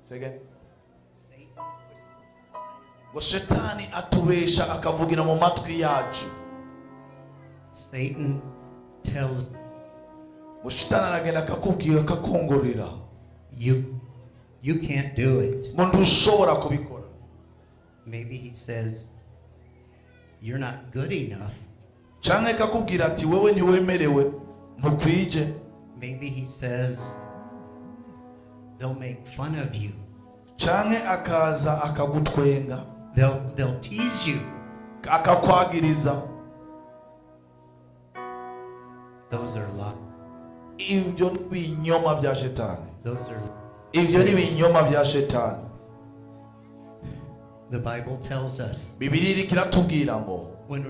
Say again. Ngo shetani atubesha akavugira mu matwi yacu. Satan tells Ngo shetani aragenda akakubwira akakongorera. You can't do it. Ngo ntushobora kubikora. Maybe he says you're not good enough. Canke akakubwira ati wewe ntiwemerewe ntukwije. Maybe he says they'll make fun of you. Canke akaza akagutwenga. They'll tease you. Akakwagiriza. Those are lies. Ibyo binyoma bya shetani. Ibyo ni binyoma bya shetani. The Bible tells us Bibiliya kiratubwira ngo when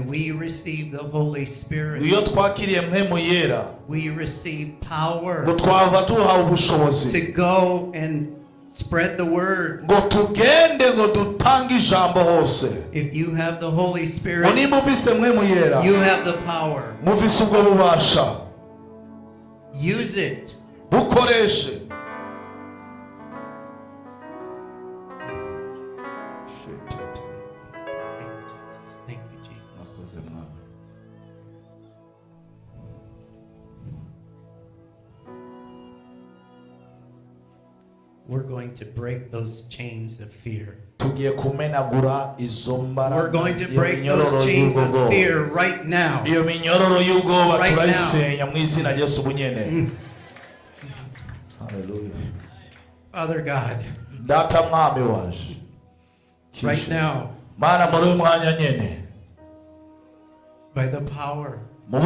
we receive the Holy Spirit, iyo twakiriye mpemu yera, we receive power ngo twava tuhawe ubushobozi to go and spread the word. Ngo tugende ngo dutange ijambo hose. If you have the Holy Spirit, Ngo nimuvise mpemu yera, you have the power. Muvise ubwo bubasha. Use it. Bukoreshe. Thank you, Jesus. We're going to break those chains of fear. We're going to break those chains of fear right now. Right now. Hallelujah. Father God, right now, by the power of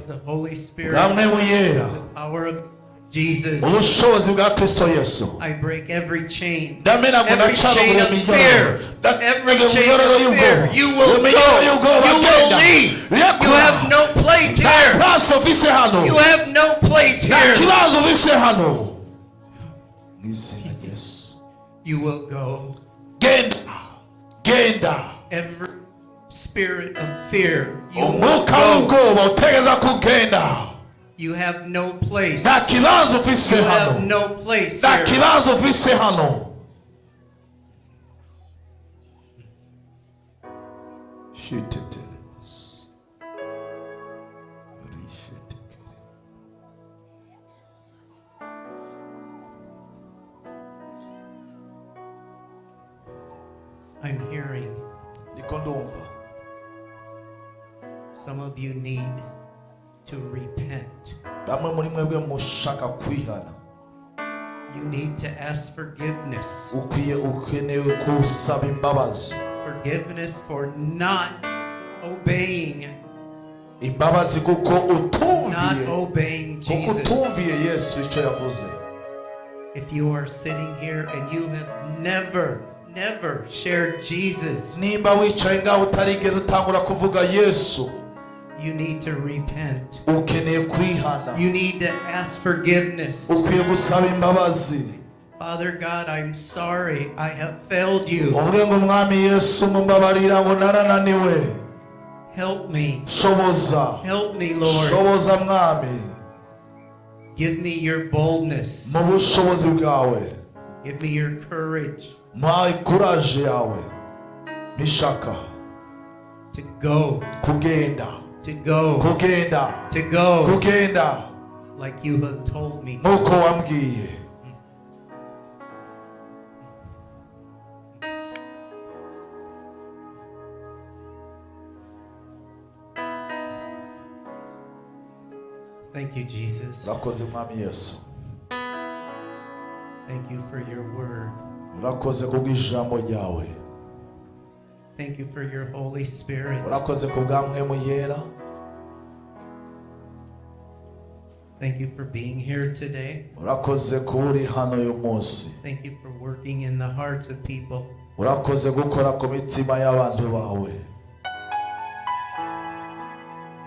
the Holy Spirit, the power of Jesus, I break every chain of fear. Every chain of fear. You will go. You will leave. You have no place here. You have no place here. You will go. Every spirit of fear, you will go. You have no place. You have no place here. I'm hearing some of you need to repent. You need to ask forgiveness. Forgiveness for not obeying. Not obeying Jesus. If you are sitting here and you have never shared Jesus, you need to repent. You need to ask forgiveness. Father God, I'm sorry I have failed you. Help me. Help me, Lord. Give me your boldness. Give me your courage. To go. To go. To go. Like you have told me. Thank you, Jesus. Thank you for your word. Thank you for your Holy Spirit. Thank you for being here today. Thank you for working in the hearts of people.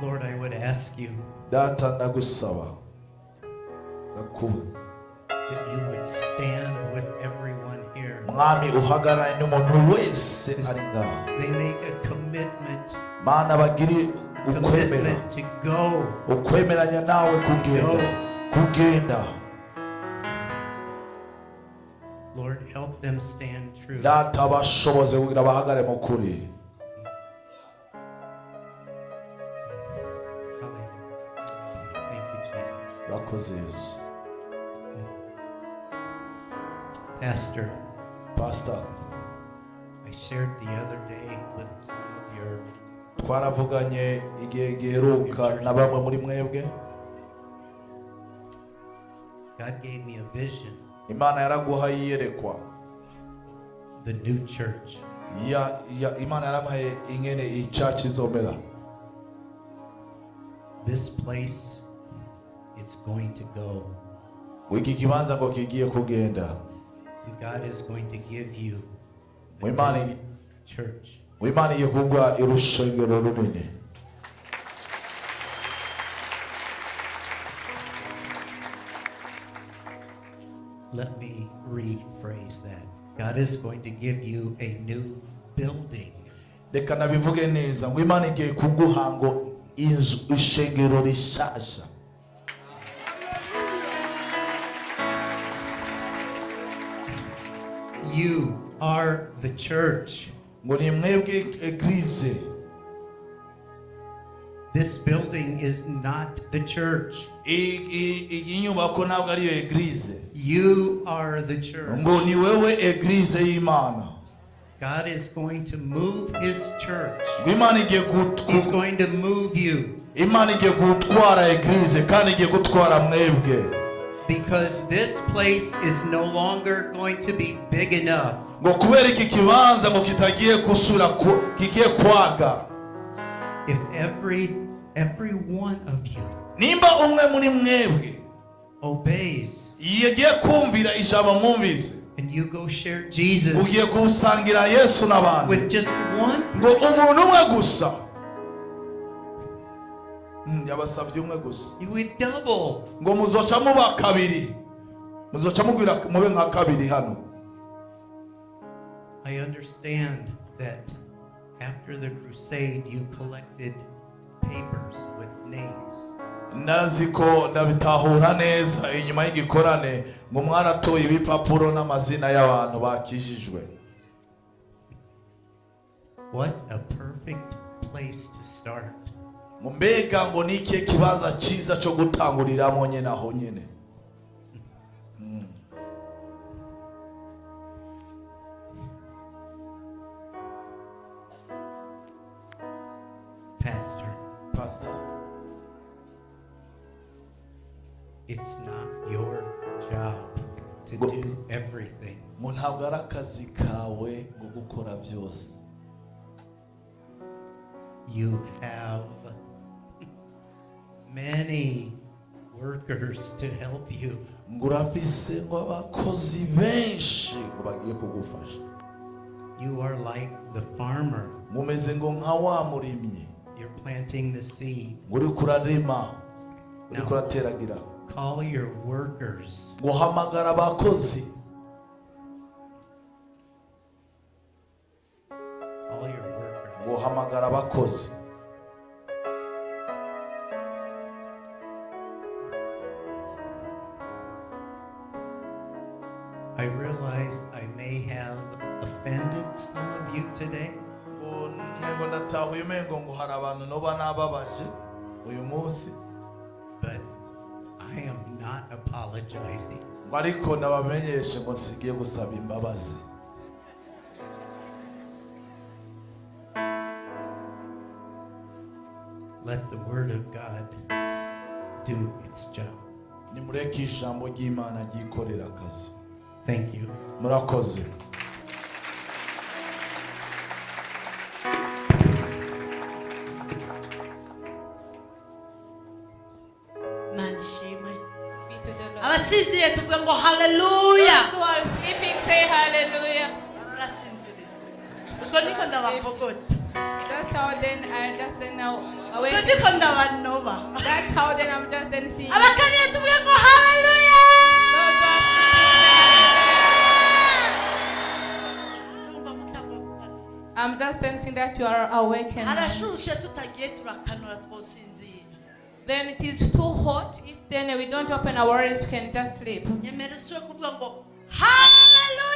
Lord, I would ask you that you would stand with everyone here. They make a commitment to go. Lord, help them stand true. data bashoboze kugira bahagare mu kuri. Thank you, Jesus. Urakoze Yesu. Pastor, I shared the other day with some of your twaravuganye igihe giheruka na bamwe muri mwebwe. God gave me a vision. Imana yaraguhaye iyerekwa. The new church. Imana yaramuhaye ingene ichurch izomera. This place is going to go. Wiki kibanza ngo kigiye kugenda. And God is going to give you the new church. Imana yekugwa irushengero runini. Let me rephrase that. God is going to give you a new building. Reka nabivuge neza ngo Imana igiye kuguha ngo ishengero rishasha. You are the church. Ngo ni mwebwe eglise. This building is not the church. Iyi nyubako ntabwo ari eglise. You are the church. Ngo ni wewe eglise y'Imana. God is going to move his church. Imana igiye He's going to move you. Imana igiye gutwara eglise kandi igiye gutwara mwebwe. Because this place is no longer going to be big enough. Ngo kubera iki kibanza ngo kitagiye kusura kigiye kwaga. If every one of you nimba umwe muri mwebwe obeys yagiye kumvira ijambo mwumvise and you go share Jesus ugiye gusangira Yesu n'abandi with just one, ngo umuntu umwe gusa yabasavye umwe gusa you will double. ngo muzoca muba kabiri muzoca mugwira mube nka kabiri hano. I understand that after the crusade you collected papers with names. Nazi ko ndabitahura neza inyuma y'igikorane ngo mwaratoye ibipapuro n'amazina y'abantu bakijijwe. What a perfect place to start. Mbega ngo nike kibanza cyiza cyo gutanguriramo nyene aho nyene. Pastor, it's not your job to do everything. Ntabwo ari akazi kawe ngo gukora byose. You have many workers to help you. Ngurafise ngo abakozi benshi ngo bagiye kugufasha. You are like the farmer. Mumeze ngo nka wa murimyi. You're planting the seed. Uri kurarima. Uri kurateragira. Call your workers. Guhamagara abakozi. Call your workers. Guhamagara abakozi. I realize I may have offended some of you today. But I am not apologizing. Let the word of God do its job. Thank you. Murakoze. Abasinziriye tuvuga ngo haleluya. Those who are sleeping say hallelujah. Uko niko ndabapogota. That's how then I just then now Uko awake. niko ndabanoba. That's how then I'm just then seeing. Abakaniye tuvuga ngo haleluya. I'm just then seeing that you are awakened. Harashushe tutagiye turakanura twosinzira. Then it is too hot. If then we don't open our eyes, can just sleep. Nyemereswe kuvuga ngo haleluya.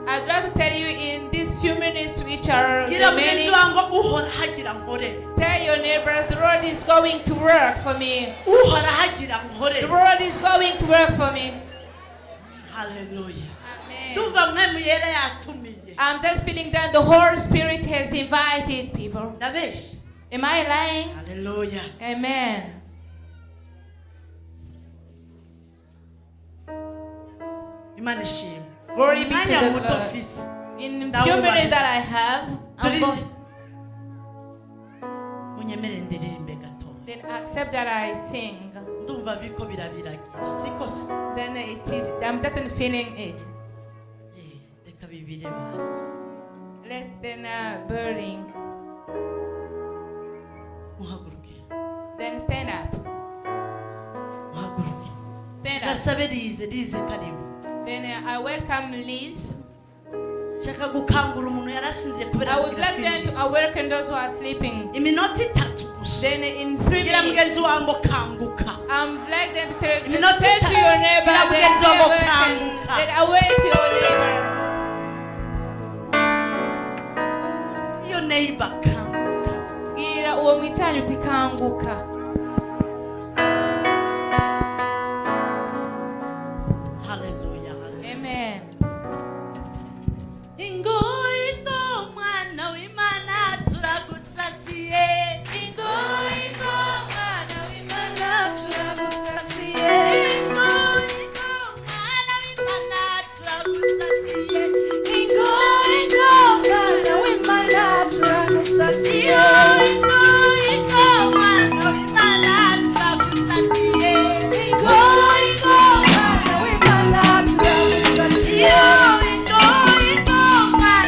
I'd like to tell you in these few minutes which are gira mugenzi remaining. wangu uhora hagira nkore. Tell your neighbors the Lord is going to work for me. Uhora hagira nkore. The Lord is going to work for me. Hallelujah. Amen. Ndumva mwemu yera yatumiye. I'm just feeling that the Holy Spirit has invited people. Ndabeshe. Am I lying? Hallelujah. Amen. Imana ishimwe. Glory be to Mwanya the muto God. fisi. In few minutes that I have, I'm going, Unyemere ndiririmbe gato. then accept that I sing. Ndumva biko birabiragira. Siko se. Then it is, I'm just feeling it. Reka bibire basi. Less than burning. Muhaguruke. Then stand up. Muhaguruke. Stand up. Gasabe rize karibu. Then I welcome Liz. Shaka gukangura umuntu yarasinziye kubera I would like them to awaken those who are sleeping. Iminota 3 gusa. Then in 3 Gira minutes, mugenzi wangu kanguka. I'm like them to tell Iminota to itatu. your neighbor Gira mugenzi wangu that kanguka. then awake your neighbor. Iyo neighbor kanguka. Gira uwo mwicanyi uti kanguka. Hallelujah. Hallelujah. Amen. Ingo mwana w'Imana turagusasiye. Ingo mwana w'Imana turagusasiye. Ingo mwana w'Imana turagusasiye. Ingo mwana w'Imana turagusasiye. Ingo mwana w'Imana turagusasiye. Ingo mwana w'Imana turagusasiye. Ingo mwana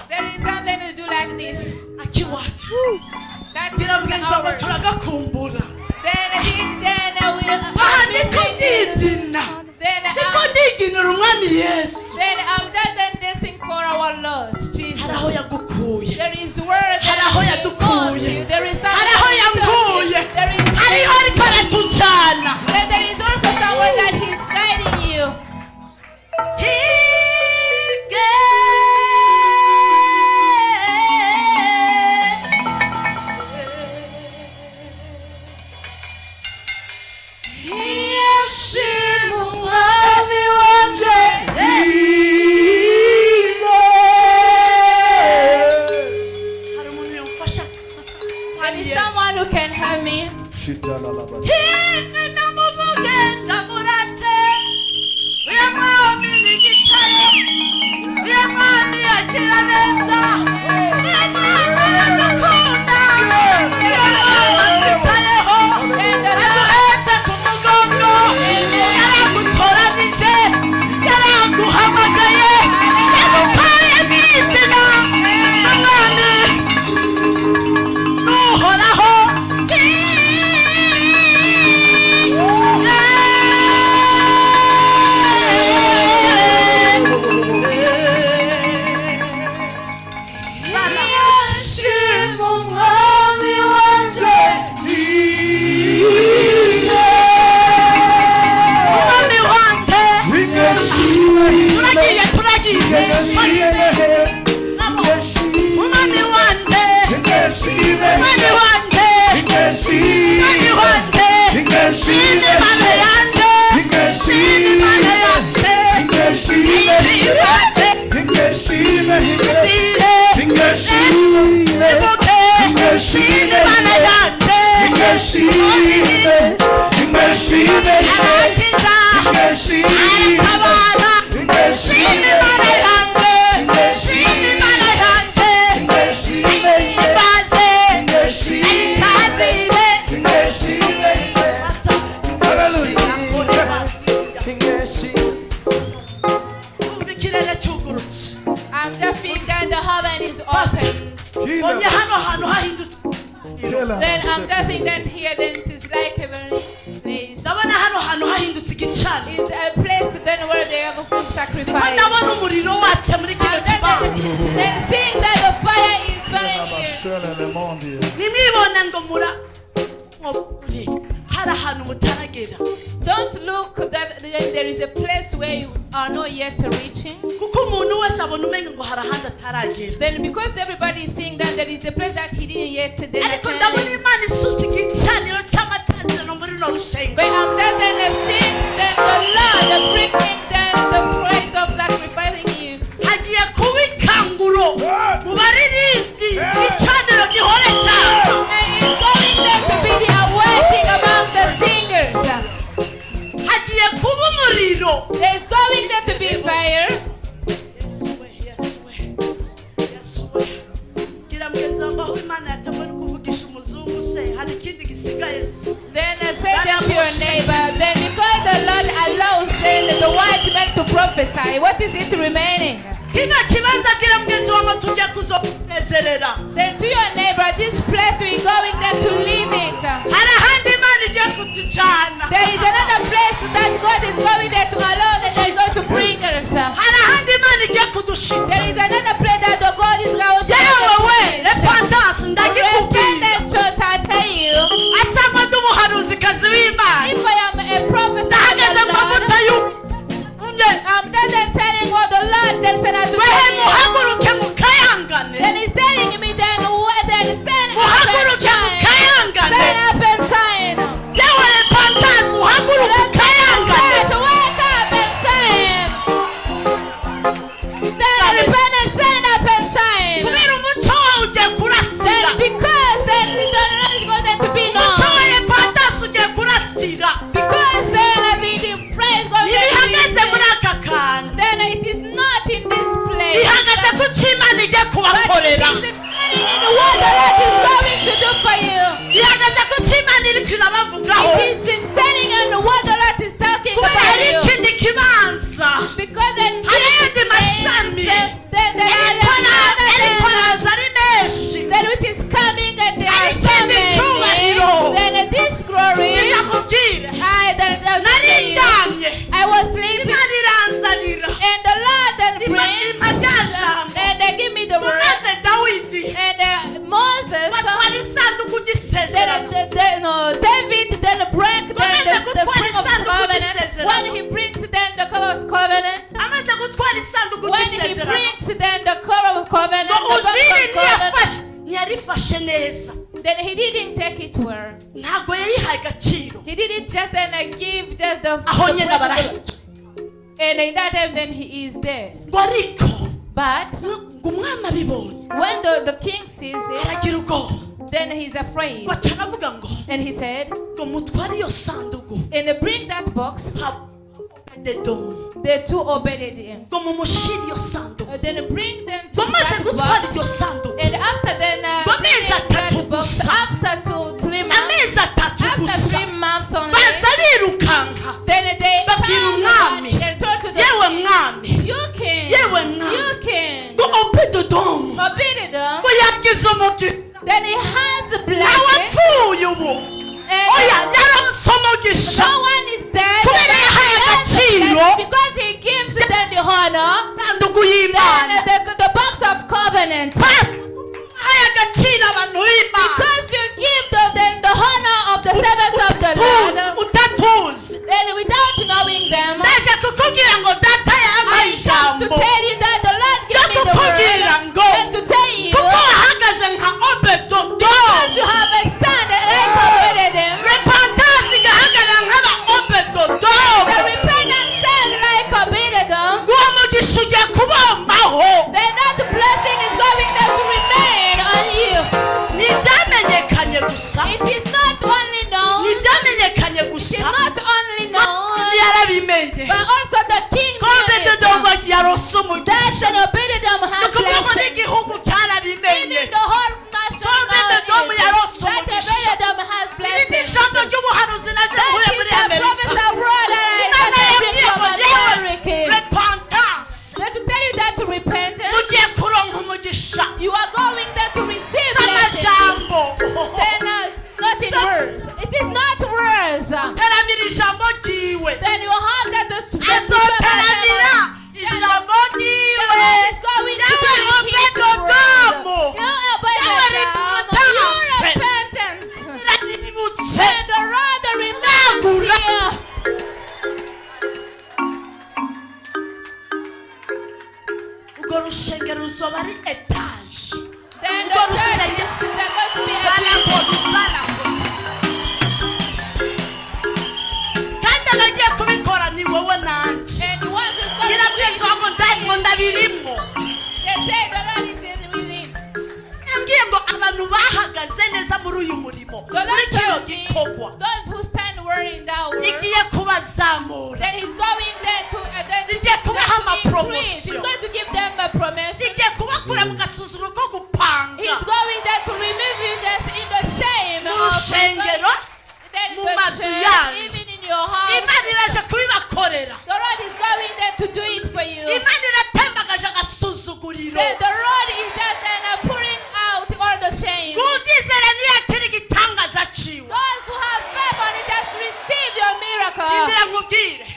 There is something to do like this. akiwacu That is biravuga ngo ours. turagakumbura Then we'll aha niko ndizina niko ndiginira umwami Yesu Then I'm just dancing for our Lord Jesus. hari aho yagukuye There is word hari aho that He calls yadukuye you. There is hari aho yankuye something. There is hariho ariko aratujyana then there is also someone that He's guiding you. hari umuntu yamfasha There is someone who can help me. ndamuvuge ndamurate uyu mwami ni igitare uyu mwami agira neza uyu mwami aradukunda uyu mwami atwitayeho aduhetse ku mugongo yaragutoranije yaraguhamagaye yagukoreye mu izina umwami n'uhoraho umwami wanjye turagiye turagiye umwami wanjye umwami wanjye umwami wanjye shini mana yanjye shini mana yanjye ibanze izire ibuke shini mana yanjye arangiza aratabara shini mana yanjye shini mana yanjye ibanze ayitazire umva ikirere cyugurutse I'm just feeling that the heaven is open. onye hano hantu hahindutse Then I'm just thinking that here then it is like heavenly place. ndabona hano hantu hahindutse igicaniro It's a place then where they are going to ko sacrifice. ndabona umuriro watse muri kino kibanza Then seeing that the fire is burning here. nimwibona ngo muri hari ahantu mutaragera Don't look that there is a place where you are not yet reaching. kuko umuntu wese abona umenga ngo hari ahandi ataragera Then because everybody is seeing that there is a place that he didn't yet then ariko ndabona attend. imana isusa igicaniro cy'amatazirano muri runo rushenga But I'm just then I've seen that the Lord bringing then the praise of sacrificing you. hagiye kuba ikanguro mu baririmbyi igicaniro gihore cyane And it's going there to be the awakening among the singers. hagiye kuba umuriro There's going there to be fire. gira mgenzi wangu aho imana yateguye kuvugisha umuzungu se hari ikindi gisigaye se Then I say that to your neighbor. Then because the Lord allows then the white man to prophesy, what is it remaining? kino kibanza gira mgenzi wangu tujye kuzosezerera Then to your neighbor, this place we're going there to leave it. hari ahandi imana igiye kutujyana There is another place that God is going there to allow that they're going to bring us. hari ahandi imana igiye kudushitsa There is another place that the God is going to yewe we bring us. repentance ndagikubwira Repentant church, I tell you, asangwa ndi umuhanuzikazi w'imana if I am a prophet of ndahagaze the mu Lord, mavuta y'umye I'm just telling what the Lord then said to wehe me. muhaguruke mukayangane Then he's telling me then stand up and muhaguruke shine. mukayangane Stand up and shine. yewe repentance uhaguruke ukayangane Repent, wake up and shine. Then repent, stand up and shine. kubera umuco wawe ugiye kurasira Then because then the Lord is going to be umuco wa known. repentance ugiye kurasira Because then the praise going to ntibihagaze be muri aka kantu then it is not in this place. ihagaze ku cyo imana igiye But it kubakorera is standing in the word that God is going to do for you. ihagaze ku cyo imana iri kirabavugaho It is standing on the word that God is talking kubera about hari you. ikindi kibanza Because then hari ayandi mashami then there are ibikora another ntiyayifashe neza. Then he didn't take it well. Ntago yayihaye agaciro. He didn't just then give just the Aho nyene barahita. and in that time then he is dead. Ngo ariko But ngo umwami abibonye when the king sees it, aragira ubwoba. then he's afraid. Ngo aca aravuga ngo And he said, ngo mutware iyo sanduku. and they bring that box. Edomu. The two obeyed him. Ngo mumushire iyo sanduku. Then bring them to Ngo maze that gutwara iyo box. sanduku. And after then, Amezi atatu that box, gusa. after 3 months, Amezi atatu after gusa. 3 months only, Baza birukanka. then they Babwira found umwami. the and told to the Yewe king, mwami. you king, Yewe mwami. you king, Ngo Obededomu. obeyed them. Ngo yagize umugisha. Then he has a Nawe blessing. apfuye ubu. And Oya yaronse umugisha. no one is dead. Kubera yahaye He has a agaciro. blessing because he gives them the honor. Sanduku Then y'Imana. the box of covenant. Pasi. Yahaye agaciro abantu b'Imana. Because you give them the honor of the servants of the Lord. Utatuzi. And without knowing them, Ndaje kukubwira ngo data yampaye I come to ijambo. tell you that the Lord gave me the Ndakukubwira word. ngo And to tell you, kuko wahagaze nka Obededomu. because you have a stand and I provided them. Repentance igahagarara nk'aba The Obededomu. repentant stand like obeyed them. Uwo mugisha ugiye kubombaho. Then that blessing is going there to remain on you. Ntibyamenyekanye gusa. It is not only known, Ntibyamenyekanye it is gusa. not only known, Yarabimenye. but also the king Ko knew Obededomu it. yarose That umugisha. an Obededom Ni has ukuvuga ngo blessing. n'igihugu cyarabimenye. Even the whole nation Obededomu knows yarose that umugisha. Obededom has Iri ni blessing. ijambo ry'ubuhanuzi naje That mvuye is muri the Amerika. prophesied word that Imana I bring yabwiye from ngo yewe America. repentance. But to tell you that to repent, Mugiye kuronka umugisha. you are going there to receive blessing. S'amajambo. Then not in words. It is not words. Taramira ijambo ryiwe. Then you have that the Azotaramira ijambo ryiwe. Yawe Obededomu. Iranyibutse. And the rather remains here. Urwo rushengero ruzoba ari etaje. Then Urwo the church rusengero is going to be a zarakoze zarakoze. Kandi abagiye kubikora ni wowe nanje. and the ones who's going to Nyirabwiza ngo ndabirimo. they say the Lord is in within. Yambwiye ngo abantu bahagaze neza muri uyu murimo. The Muri Lord kino told me gikorwa. those who stand wearing that word, Igiye kubazamura. then he's going there to Igiye kubaha increase. He's amapromosiyo. going to give them a promotion. Igiye kubakura mu gasuzuro ko gupanga. He's going there to remove you just in the shame Mu of rushengero. then mu the mazu church, yanyu. even in your house. Imana iraje kubibakorera. The Lord is going there to do it for you. Imana iratembagaje agasuzuguriro. The Lord is just then pouring out all the shame. Ubyizera ntiyakira igitangaza ciwe. Those who have faith on it, just receive your miracle. Indira nkubwire.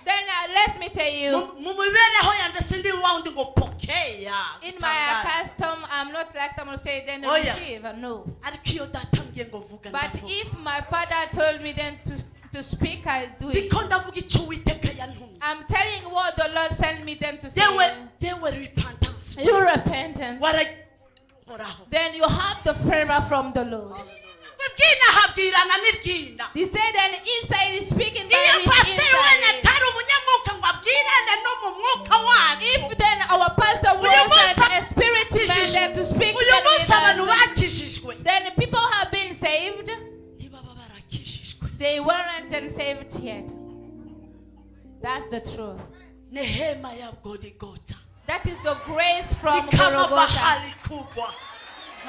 Then let me tell you, Mu mibereho yanje sindi wa wundi ngo pokeya. in my custom, I'm not like someone say then Oh, yeah. receive. No. Ariko iyo data mbwiye ngo vuga But ndavuga. if my father told me then to speak, I do it. Ndiko ndavuga icyo Uwiteka yantumye. I'm telling you what the Lord sent me then to say. Yewe repentance. You repentant. Warahoraho. Then you have the favor from the Lord. Bwina habwirana n'ibwina. He said then inside is speaking Iyo by pastor wanyu inside. atari umunyamwuka ngo abwirane no mu mwuka wacu. If then our pastor was a spirit man then to speak Uyu then munsi abantu with us, bakijijwe. then people have been saved. Ntibaba barakijijwe. They weren't saved yet. That's the truth. Nehema ya Goligota. That is the grace from Ni kama Golgotha. bahari kubwa.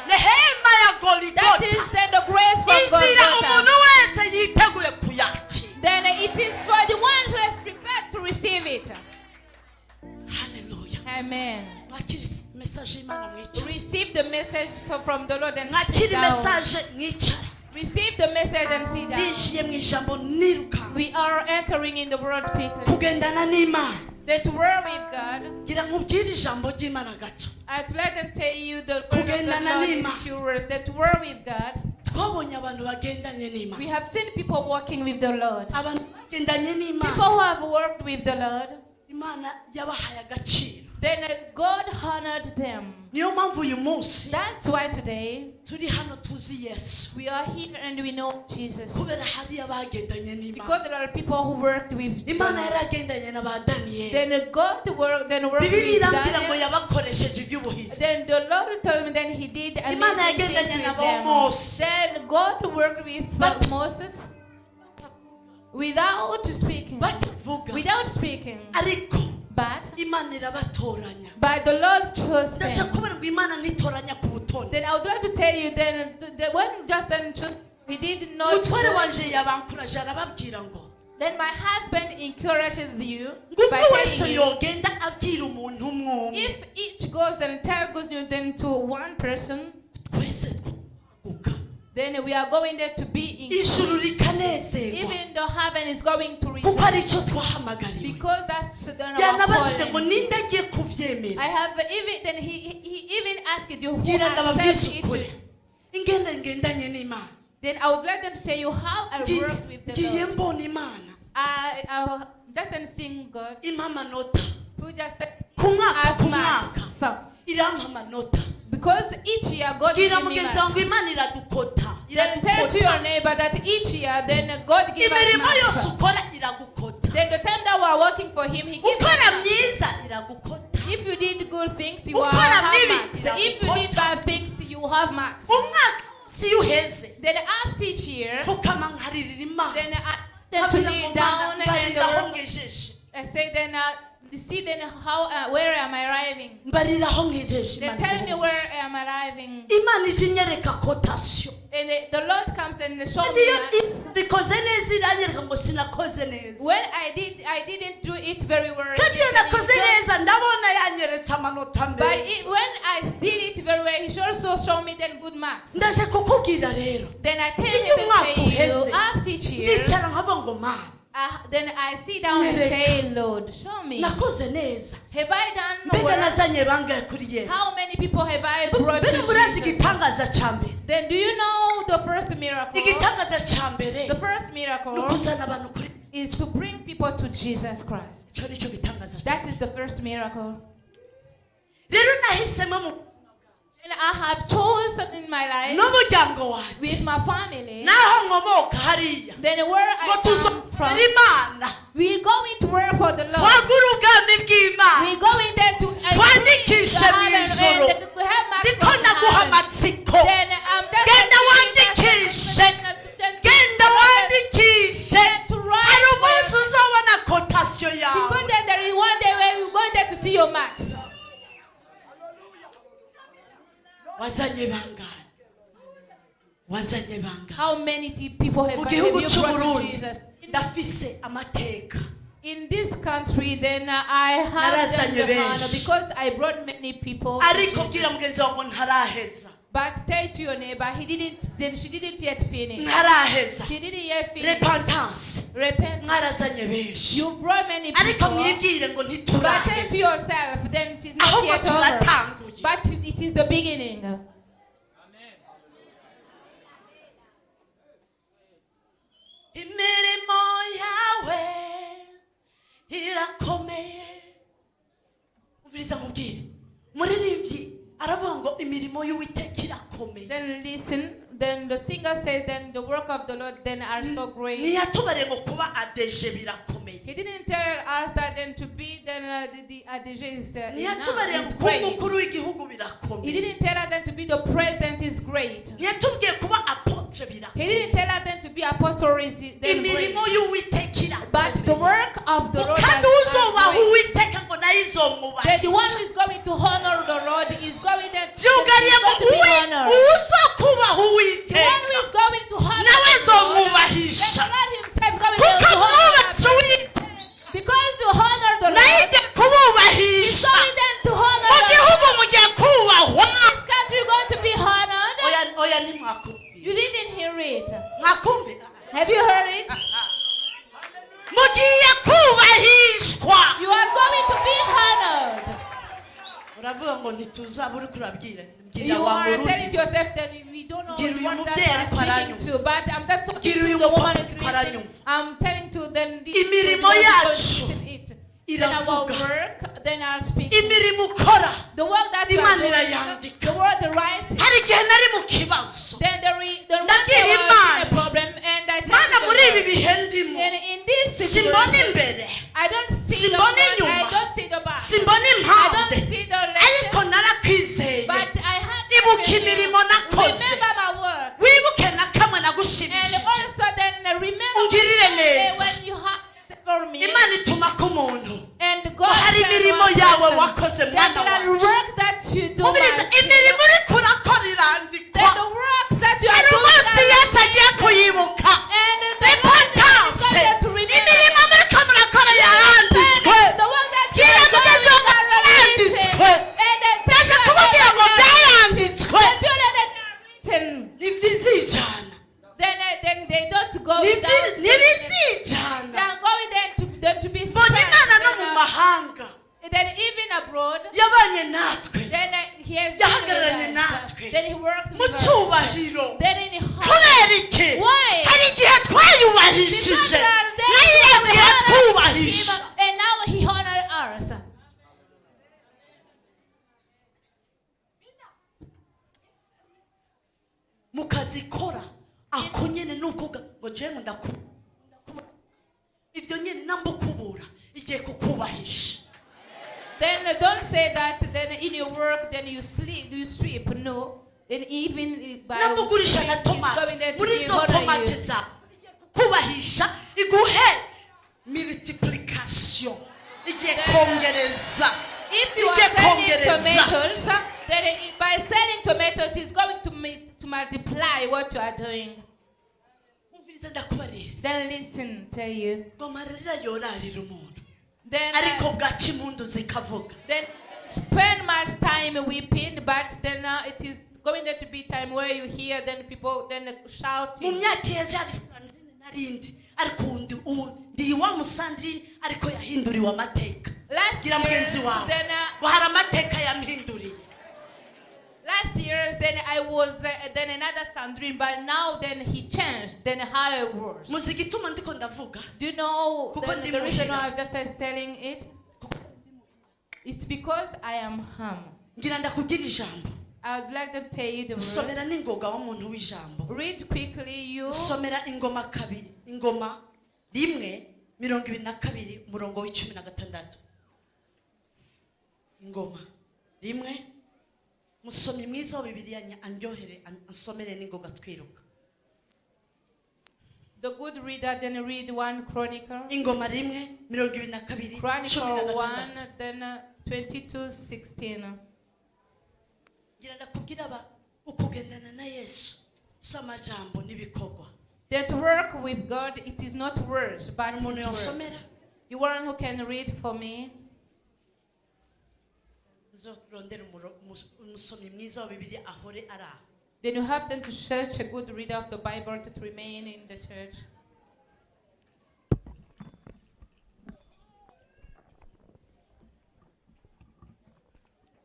Nehema ya That Goligota. is then the grace from Inzira umuntu Golgotha. wese yiteguye kuyakira. Then it is for the ones who is prepared to receive it. Hallelujah. Amen. Mwakira message y'Imana mwicara. Receive the message from the Lord and sit Mwakira down. message mwicara. Receive the message and sit down. Ndishiye mu ijambo niruka. We are entering in the word quickly. Kugendana n'Imana. That word with God. Gira nkubwire ijambo ry'Imana gato. I'd like to tell you the word of the Kugendana Lord in n'Imana. few words. That word with God. Twabonye abantu bagendanye n'Imana. We have seen people walking with the Lord. Abantu bagendanye n'Imana. People who have worked with the Lord. Imana yabahaye agaciro. then God honored them. niyo mpamvu uyu munsi That's why today turi hano tuzi Yesu we are here and we know Jesus. kubera hariya bagendanye n'Imana. Because there are people who worked with Imana God. yaragendanye na ba Daniyeli. Then God worked Bibiri with irambwira ngo Daniel. yabakoresheje iby'ubuhizi. Then the Lord told me then he did Imana amazing yagendanye things na with ba them. Mose. Then God worked with But- Moses without speaking. batavuga Without speaking. ariko But Imana irabatoranya. the Lord chose Ndashaka them. kubera ngo Imana ntitoranya ku butoni. Then I would like to tell you then when Justin chose, he did not. Umutware wanje yabankuraje arababwira ngo Then my husband encouraged you ngo by ubwo wese telling you, yogenda abwira umuntu umwe umwe if each goes and tells good news then to one person, twese twaguka then we are going there to be in. ijuru rikanezerwa Even though heaven is going to kuko rejoice. ari cyo twahamagariwe. Because that's the yanabajije ngo calling. ninde agiye kubyemera. I have even then he even asked you who ngira ndababwiza accepts ukuri it. ingenda ngendanye n'Imana Then I would like them to tell you how I worked with the ngiye Lord. mbona Imana I just didn't sing God. impa amanota Who just ku mwaka asked ku Max. mwaka So, irampa amanota. because each year God bwira gives me mugenzi marks. wangu Imana iradukota Then tell to your neighbor that each year then God gives us imirimo yose marks. ukora iragukota. Then the time that we are working for Him, He gives ukora us marks. myiza iragukota. If you did good things, you are Ukora have mibi, marks. If you did bad things, you have marks. umwaka si iyo uheze Then after each year, pfukama nkaririra Imana then to nkabwira kneel ngo down Mana and mbarira aho work. ngejeje I say then see then how where am I arriving? mbarira aho ngejeje Then Imana tell me iruhutse. where am I arriving? Imana ije inyereka kotasiyo And the Lord comes and shows iyo me marks. bikoze neza iranyereka ngo sinakoze neza When I didn't do it very well. kandi iyo nakoze neza ndabona yanyeretse amanota But meza. when I did it very well, He also showed me then good marks. ndaje kukubwira rero Then I came Iyo to umwaka say you uheze, after each year. ndicara nkavuga ngo Mana Then I sit down and Nyereka. say, Lord, show me. Have nakoze neza I done mbega well? nazanye bangahe kuri yewe How many people have I brought mbega to murazi Jesus? igitangaza cya mbere Then do you know the first miracle? igitangaza cya mbere The first ni miracle ukuzana abantu kuri is to bring people to Jesus Christ. icyo nicyo gitangaza cya That is the first miracle. rero nahisemo mu And I have chosen in my life n'umuryango wanjye with my family. naho nkomoka hariya Then where ngo I come tuzokorera from, Imana we're going to work for the Lord. twagura ubwami bw'Imana We're going there to twandikishe mu ijoro ndiko naguha amatsiko genda wandikishe genda wandikishe hari umunsi uzabona kotasiyo yawe Because then there is one day where we're going there to see your marks. wazanye bangahe wazanye bangahe How many people have mu you gihugu brought to cy'uburundi Jesus? ndafise amateka In this country, then I have Narazanye done the honor benshi. because I brought many people. to ariko Jesus. bwira mugenzi wawe ngo ntaraheza But tell to your neighbor, she didn't yet finish. ntaraheza She didn't yet finish. repentance Repent. mwarazanye benshi You brought many ariko people. mwibwire ngo But tell to ntituraheza yourself, then it is not ahubwo yet over. turatanguye But it is the beginning. imirimo yawe irakomeye umviriza mubwire umuririmbyi aravuga ngo imirimo y'Uwiteka irakomeye Then listen. Then the singer says, then the work of the Lord then are so great. ntiyatubare ngo kuba adeje birakomeye He didn't tell us that then to be then the ADG is ntiyatubare ngo kuba great. umukuru w'igihugu He birakomeye didn't tell us then to be the president is great. ntiyatubwiye kuba apotre He birakomeye didn't tell us then to be apostle is then great. imirimo y'Uwiteka But the irakomeye work of the Lord kandi are uzubaha great. Uwiteka ngo nayo Then the izomwubahisha one who is going to honor the Lord is going then byugariye ngo to be honored. uzokubaha The one Uwiteka who is going to honor nawe the Lord, azomwubahisha then the Lord himself is going kuko to honor mwubatse them. Uwiteka Because you honor the nayo Lord, ijya he's kububahisha going then to honor mu the gihugu Lord. mugiye kubahwa This country going to be honored. oya ntimwakumvira You didn't hear it. mwakumvira Have you heard it? mugiye kubahishwa You are going to be honored. uravuga ngo ntituzaba uri kurabwira mbwira You wa are telling murundi yourself that we don't know Gira uyu what mubyeyi that ariko I'm speaking aranyumva. to, but I'm not talking Gira to uyu the woman mupapa who's ariko listening. aranyumva. I'm telling to them this Imirimo to those who yacu listen it. Then our iravuga work, then our speaking. imirimo imirimo ukora The work that you are Imana doing, irayandika. the word writes it. hari igihe nari mu kibazo Then the one day Ndabwira I was in Imana. a problem and I mana tell muri ibi the bihe Lord, ndimo and in this simbona situation, imbere I don't see the Simbona front, inyuma. I don't see the back. simbona I impande don't see the ariko left, narakwizeye but I have Ibuka faith in you. imirimo nakoze. Remember my work. wibuke na kamwe And nagushimishije also then remember Ungirire one day neza. when you have for me. imana ituma ko umuntu And God hari sent imirimo one yawe person. wakoze There mwana are wacu work that you do. mubiriza my imirimo children. uriko urakora irandikwa Then the works that you are hari doing. umunsi are yesu agiye written. kuyibuka And the Lord is repotance going to remember imirimo them. muriko murakora yaranditswe And the work that you Kira are doing mugezi wa are written. byaranditswe And the ndaje things kubabwira ngo that byaranditswe the children that are written. ntibyizijana Then they don't go Nibyi- without. They ntibizijana are going then to them to be mbonye imana no mu spent. mahanga Then even abroad. yabanye natwe Then he has Yahagararanye been with us. natwe. Then he worked mu with us. cyubahiro Then in honor. kubera iki Why? hari igihe Because twayubahishije there are days nayo when iraza we honor iratwubahisha him, and now he honored us. mu kazi kora ako nyene nukuga ngo jewe ndakuba ivyo nyene nambukubura igiye kukubahisha Then don't say that. Then in your work, then you sweep. No. Then even by nambugurisha na sweep, he's tomate going there to muri be izo honor tomate you. zawe igiye kukubahisha iguhe multiplication igiye kongereza If you are igiye selling kongereza tomatoes, then by selling tomatoes, he's going to multiply what you are doing. umviriza ndakubarira Then listen, tell you. ngo amarira yorarira umuntu Then ariko bwaca impundu zikavuga then spend much time weeping, but then it is going there to be time where you hear then people then mu shouting. myaka yajaga Sandrine narindi ariko ndi wa musandrine ariko yahinduriwe amateka Last gira mugenzi year, wawe then ngo hari amateka yampinduriye last year, then I was then another Sandrine, but now then he changed. Then how it was. muzi igituma ndiko ndavuga Do you know Kuko then ndi the reason muhira. why I've just started telling it? It's because I am hum. ngira ndakugira ijambo I would like to tell you the word. usomera n'ingoga w'umuntu w'ijambo Read quickly you. usomera ingoma 1:22 umurongo w'16 ingoma 1 musomyi mwiza wa bibiliya andyohere ansomere n'ingoga twiruka The good reader then read 1 Chronicle. ingoma 1:22 Chronicle 1 16 then 22:16. ngira ndakubwira ukugendana na Yesu samajambo n'ibikorwa That work with God, it is not words, but it's umuntu words. yosomera You one who can read for me? uzorondera umusomyi mwiza wa bibiliya ahore araho Then you have them to search a good reader of the Bible to remain in the church.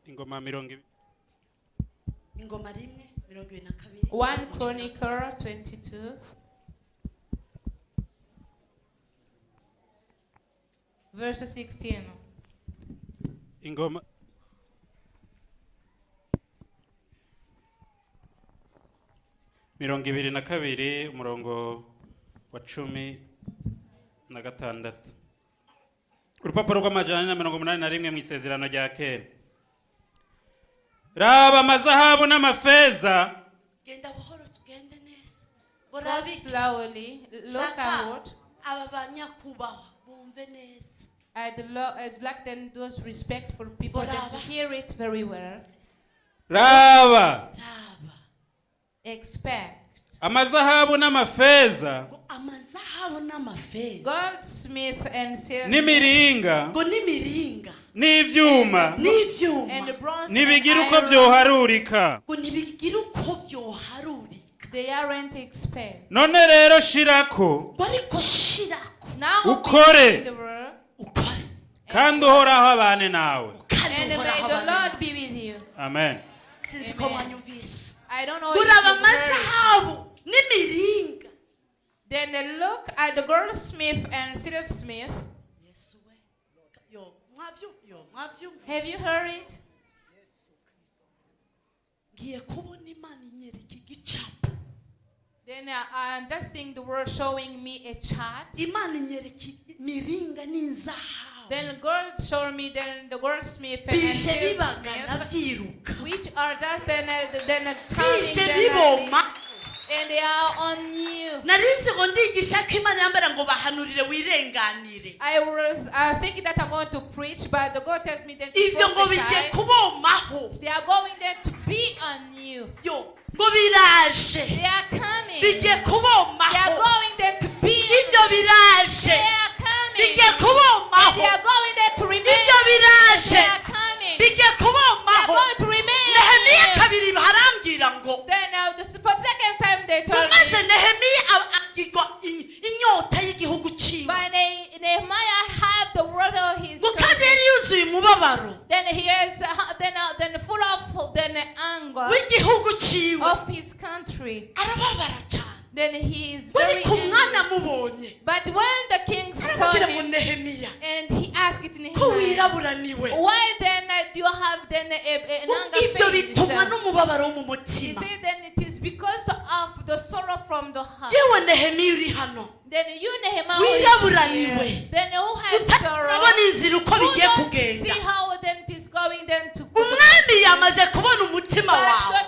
ingoma 20 ingoma 1:22 1 Chronicle 22. Verse 16. ingoma mirongo ibiri na kabiri umurongo wa 16 urupapuro rw'amajana 181 mu isezerano rya kera raba amazahabu n'amafeza genda buhoro tugende neza Go borabi slowly. Look out. aba banyakubahwa bumve neza I'd like them those respectful people then to Brava. hear it very well. raba raba Expect. amazahabu n'amafeza ngo amazahabu n'amafeza Goldsmith and silver n'imiringa ngo n'imiringa n'ivyuma n'ivyuma and bronze ntibigira and uko iron, byoharurika ngo ntibigira uko byoharurika they aren't expect. none rero shirako ngo ariko shirako Now Ukore. be in the world, ukore kandi uhoraho abane nawe kandi and may uhoraho the abane Lord nawe. be with you. amen sinzi ko Amen. mwanyumvise I don't know. ngo if uraba you've heard. amazahabu n'imiringa Then they look at the goldsmith and silversmith. yesu we Have you heard it? Then I'm just seeing the word showing me a chart. Then God showed me then the goldsmith and silversmith, which are just then coming and they are on you. I was thinking that I'm going to preach, but the God tells me that they are going there to be on you. They are coming. They are going there to be on you. They are coming. They are going there to remain. They are coming. They are going to remain. Then for the second time they told me. But Nehemiah had the word of his country. Then he is then full of anger of his country. Then he is very angry. But when the king saw him and he asked it Nehemiah, why then do you have then an anger face? He said then it is because of the sorrow from the heart. Then you Nehemiah who is here, then who has sorrow, who don't see how then it is going then to but the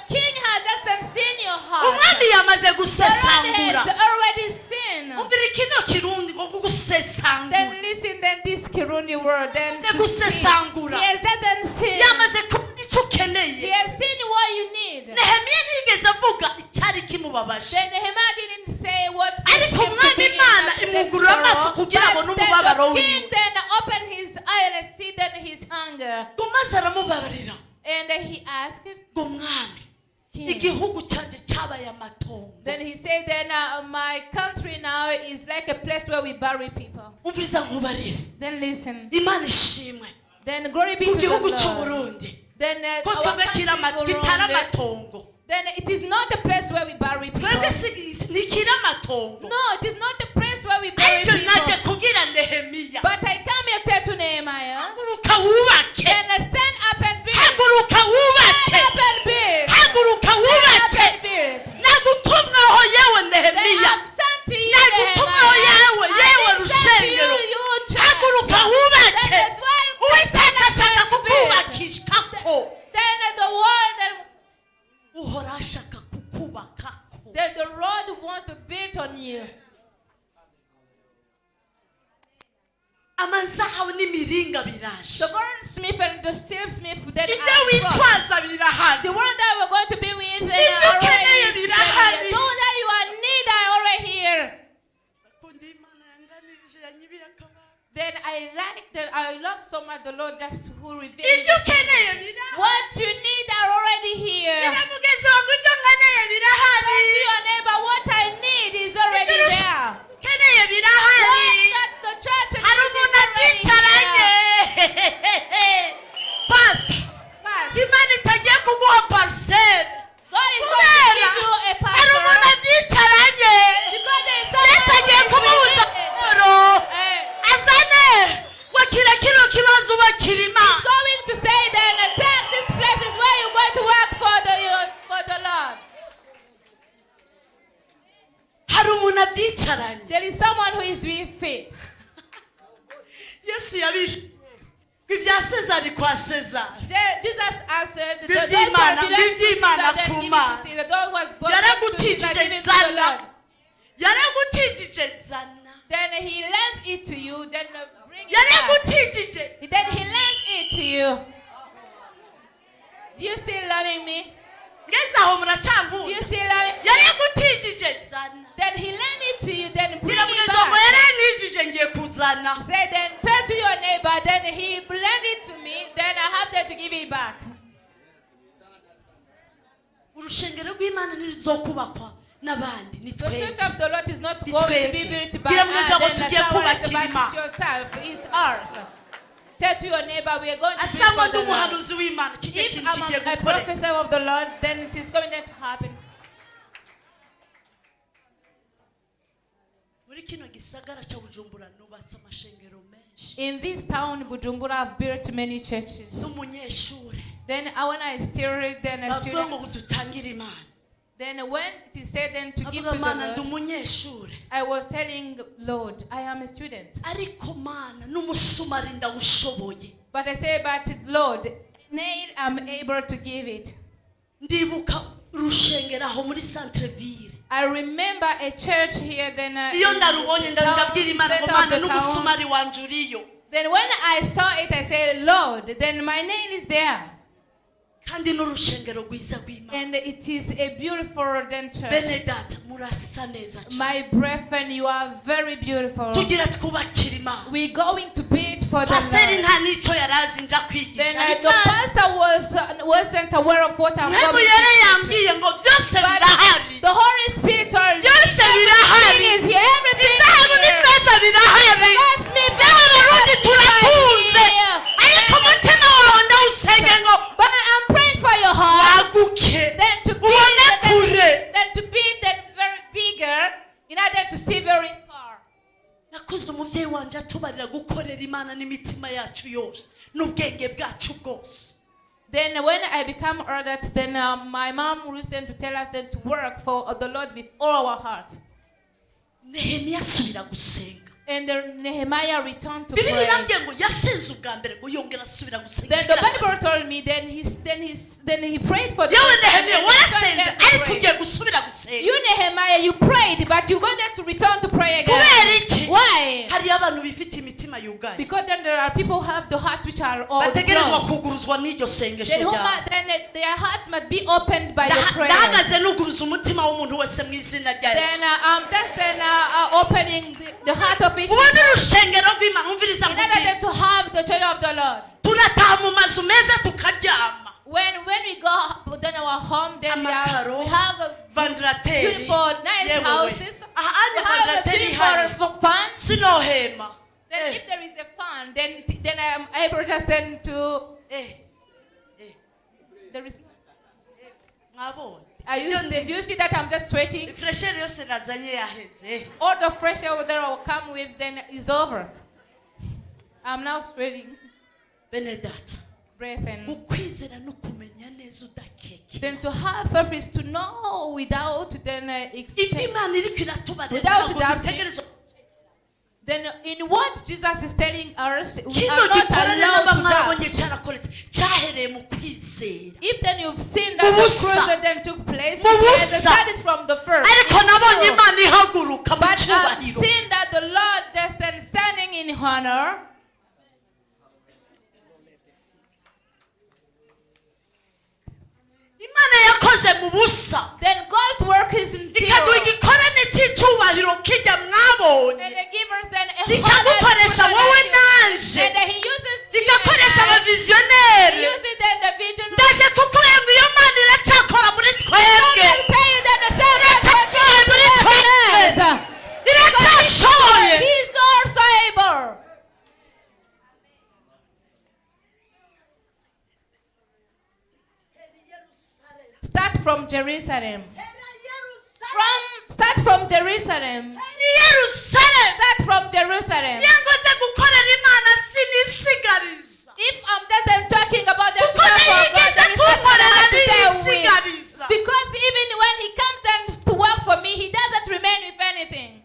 king has just then seen your heart. The Lord has already seen. Then listen then this Kirundi word then to see. He has just then seen. He has seen what you need. Then Nehemiah didn't say what the king then opened his eye and see then his hunger. And he asked King. Then he said then my country now is like a place where we bury people. Then listen. Then glory be to the Lord. Then our country Burundi, then it is not a place where we bury people. No, it is not a place where we bury people. But I come here to Nehemiah. Then stand up and build. Stand up and build. Stand up and build. They have sent to you, Nehemiah. I have sent to you, church. That is why stand up and build. Then the world that the Lord wants to build on you. The goldsmith and the silversmith that the one that we're going to be with already. Those that you are need are already here. Then I love so much the Lord just who revealed what you need are already here. Tell your neighbor what I need is already there. What that the church needs is already here. Pastor, God is going to give you a pastor. Because there is He's going to say then attack these places where you're going to work for the Lord. There is someone who is with faith. Jesus answered, the those who are belong to Caesar, then give it to Caesar. The dog was born to Caesar, give it to the Lord. Then he lends it to you, then bring it back. Then he lends it to you. Do you still loving me? Do you still loving me? Then he lent it to you, then bring it back. Say then tell to your neighbor, then he lent it to me, then I have to give it back. The church of the Lord is not going to be built by us, but yourself. It's ours. Tell to your neighbor, we are going to build for the Lord. If I'm a professor of the Lord, then it is going to happen. In this town, Bujumbura, I've built many churches. Then when I started, then a student. Then when it is said then to give to the Lord, I was telling Lord, I am a student. But I say, but Lord, nail I'm able to give it. I remember a church here then then when I saw it, I said, Lord, then my name is there. And it is a beautiful church. My brethren, you are very beautiful. We're going to build for the Lord. Then the pastor wasn't aware of what I'm going to do. But the Holy Spirit told me, everything is here. Everything is here. But I'm praying for your heart. Then to be that very bigger, in order to see very far. Then when I become older, then my mom used them to tell us then to work for the Lord with all our hearts. And then Nehemiah returned to pray. Then the Bible told me, then he prayed for the Lord. You Nehemiah, you prayed, but you got to return to pray again. Why? Because then there are people who have the hearts which are all closed. Then their hearts must be opened by the prayer. Then I'm just opening the heart of each one. In order to have the joy of the Lord. When we go then our home, then we have beautiful, nice houses. We have a beautiful fun. Then if there is a fun, then I am able just then to. There is. Do you see that I'm just sweating? All the fresh air that I will come with then is over. I'm now sweating. Breath and then to have faith is to know without then without doubting. Then in what Jesus is telling us, we are not allowed to doubt. If then you've seen that the crucifixion then took place, it started from the first. But I've seen that the Lord just then standing in honor. Then God's work is in zero. And they give us then a honor. And he uses the vision. He's also able. Start from Jerusalem. Start from Jerusalem. Start from Jerusalem. If I'm just talking about the because even when he comes to work for me, he doesn't remain with anything.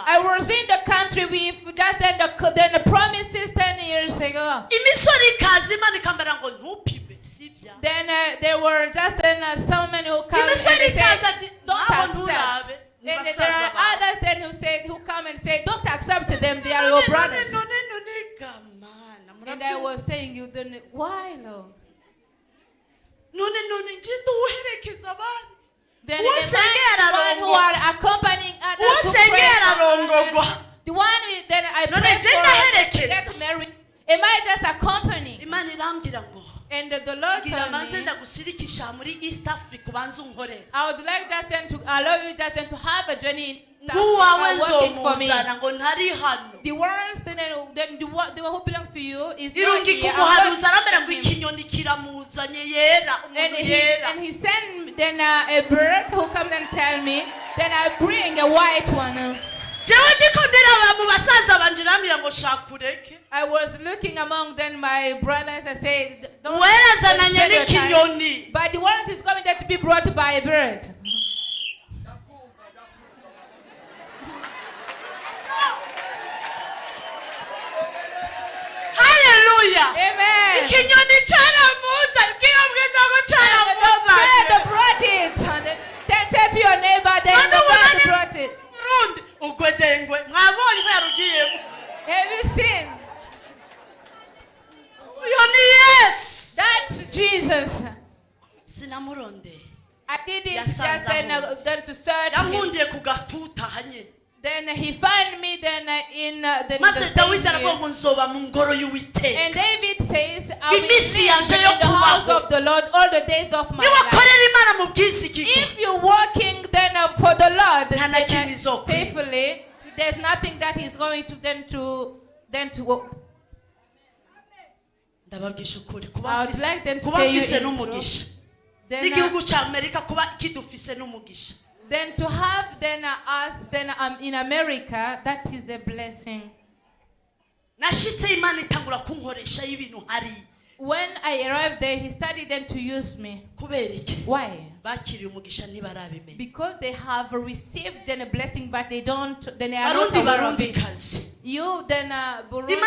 I was in the country with just the promises 10 years ago. Then there were just so many who come and say, don't accept. Then there are others then who come and say, don't accept them, they are your brothers. And I was saying, you then why, Lord? Then the one who are accompanying others to pray, the one that I pray for to get married, am I just accompanying? And the Lord told me, I would like just then to allow you just then to have a journey working for me. The ones then the one who belongs to you is not here. And he sent then a bird who comes and tell me then I bring a white one. I was looking among then my brothers. I said, don't spend your time. But the one is coming there to be brought by a bird. Hallelujah. Amen. The bird brought it. Tell to your neighbor that the bird brought it. Have you seen? Yes. That's Jesus. I didn't just then to search him. Then he found me then in the and David says, I will live in the house of the Lord all the days of my life. If you're working then for the Lord then, faithfully, there's nothing that is going to work. I would like them to tell you then to have then us then in America, that is a blessing. When I arrived there, he started then to use me. Why? Because they have received then a blessing, but they don't. Then they are not Burundi. You then Burundian.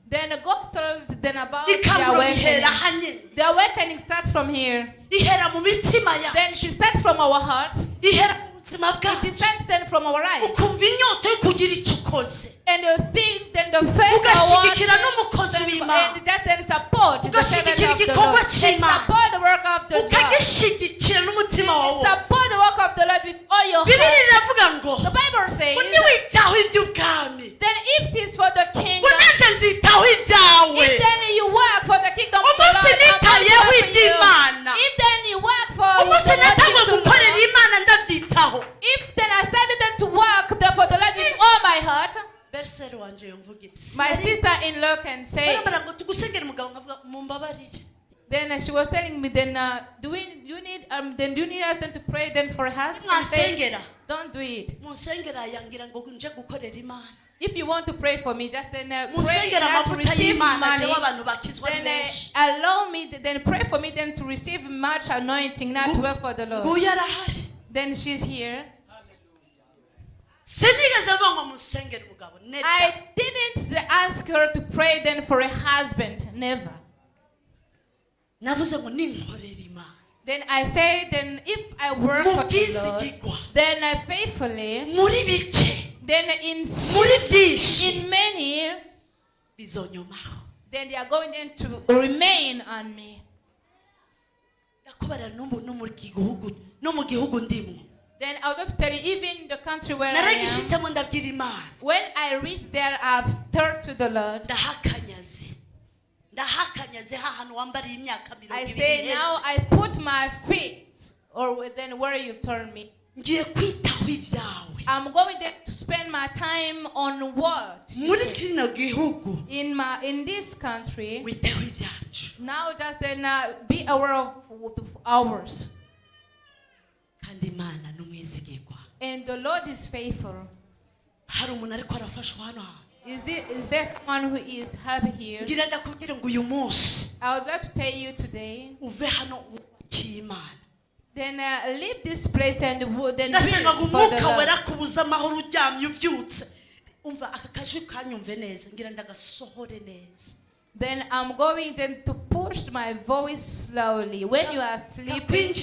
Then God told then about the awakening. The awakening starts from here. Then she starts from our hearts. It starts then from our eyes. And you think then the faith and just then support the servant of the Lord. And support the work of the Lord. Support the work of the Lord with all your heart. The Bible says, then if it is for the kingdom, if then you work for the kingdom of the Lord, if then you work for the Lord, if then I started to work for the Lord with all my heart, my sister-in-law can say, then she was telling me, then do you need us then to pray then for her husband? Say, don't do it. If you want to pray for me, just then pray not to receive money. Then allow me, then pray for me then to receive much anointing, not to work for the Lord. Then she's here. I didn't ask her to pray then for a husband. Never. Then I say, then if I work for the Lord, then I faithfully, then in many, then they are going then to remain on me. Then I was going to tell you, even the country where I am, when I reached there, I've turned to the Lord. I say, now I put my feet, or then where you've turned me. I'm going there to spend my time on what? In this country. Now just then be aware of ours. And the Lord is faithful. Is there someone who is happy here? I would like to tell you today. Then leave this place and then build for the Lord. Then I'm going then to push my voice slowly. When you are sleeping, and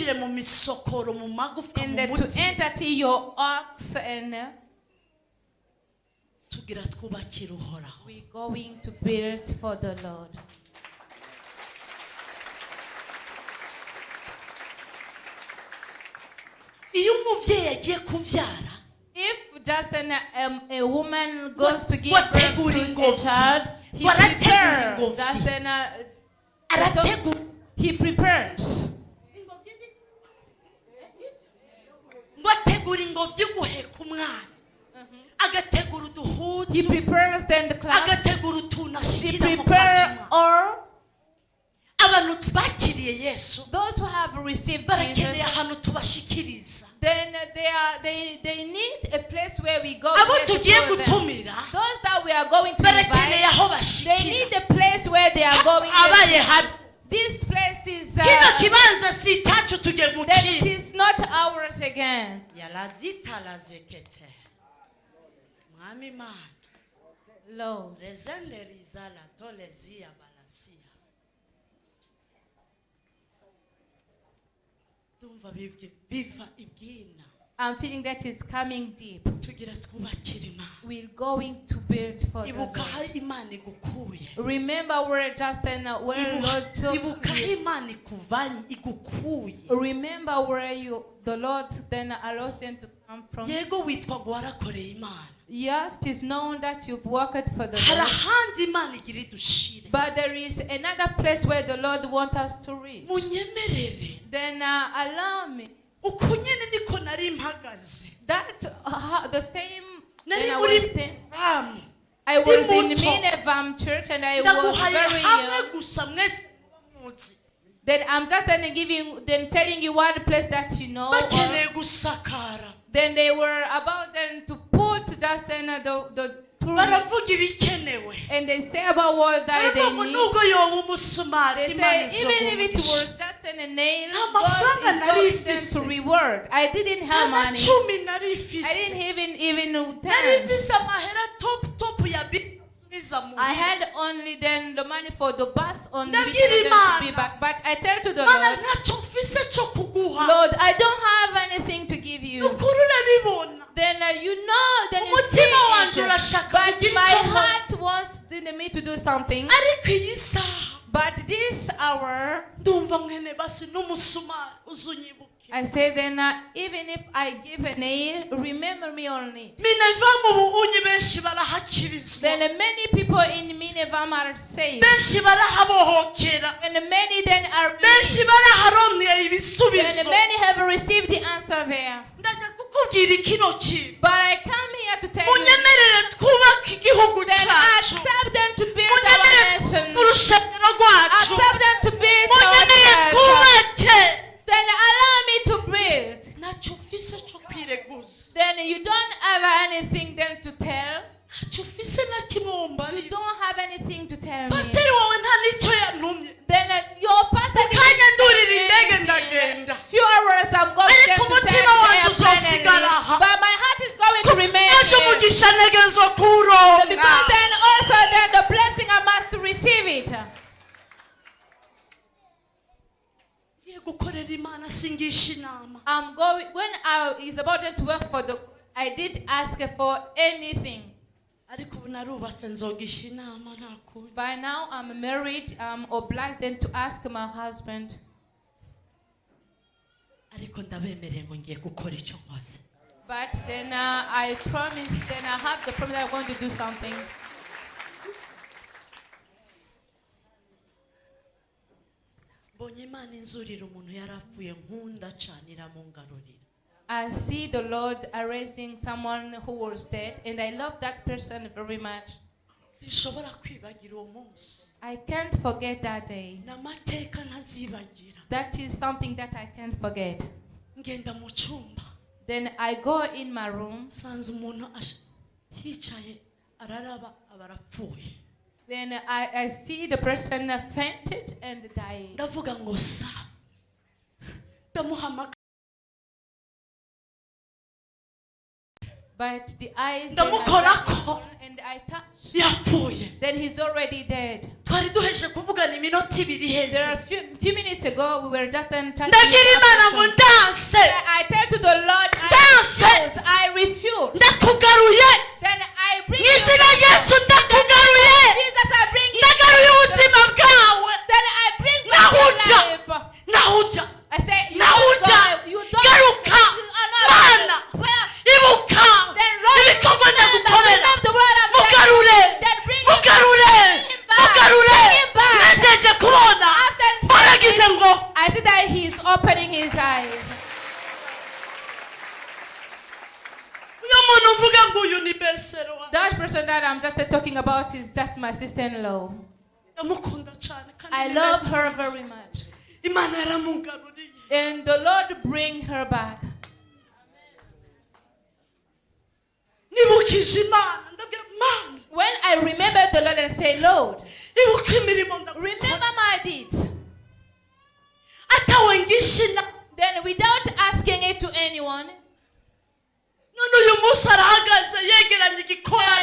to enter to your ox and we're going to build for the Lord. If just a woman goes to give birth to a child, he prepares. He prepares then the class. He prepares all. those who have received Jesus, then they need a place where we go. Those that we are going to invite, they need a place where they are going. This place is then it is not ours again. Lord. I'm feeling that is coming deep. We're going to build for the Lord. Remember where Justin, where Lord took you. Remember where the Lord then allows them to come from. Yes, it is known that you've worked for the Lord. But there is another place where the Lord wants us to reach. Then allow me. That's the same. I was in Minevam church and I was very young. Then I'm just telling you one place that you know. Then they were about then to put just then the and they say about what that they need. They say even if it was just a nail, God is going to reward. I didn't have money. I didn't even 10. I had only then the money for the bus on which I to be back. But I tell to the Lord, Lord, I don't have anything to give you. Then you know, then you see it. But my heart wants me to do something. But this hour, I say then, even if I give a nail, remember me on it. Then many people in Minevam are saved. And many then are and many have received the answer there. But I come here to tell you that accept them to build our nation. Accept them to build our church. Then allow me to build. Then you don't have anything then to tell. You don't have anything to tell me. Then your pastor few hours I'm going to take but my heart is going to remain here. Because then also then the blessing I must receive it. I'm going when I is about to work for the I did ask for anything. By now I'm married, I'm obliged then to ask my husband. But then I promise, then I have the promise that I'm going to do something. I see the Lord raising someone who was dead, and I love that person very much. I can't forget that day. That is something that I can't forget. Then I go in my room. Then I see the person fainted and died. But the eyes and I touch. Then he's already dead. There are few minutes ago we were just touching. I tell to the Lord, I refuse. Then I bring you. Jesus, I bring you. Then I bring you life. I say, you don't I see that he's opening his eyes. That person that I'm just talking about is just my sister-in-law. I love her very much. And the Lord bring her back. When I remember the Lord and say, Lord, remember my deeds. Then without asking it to anyone,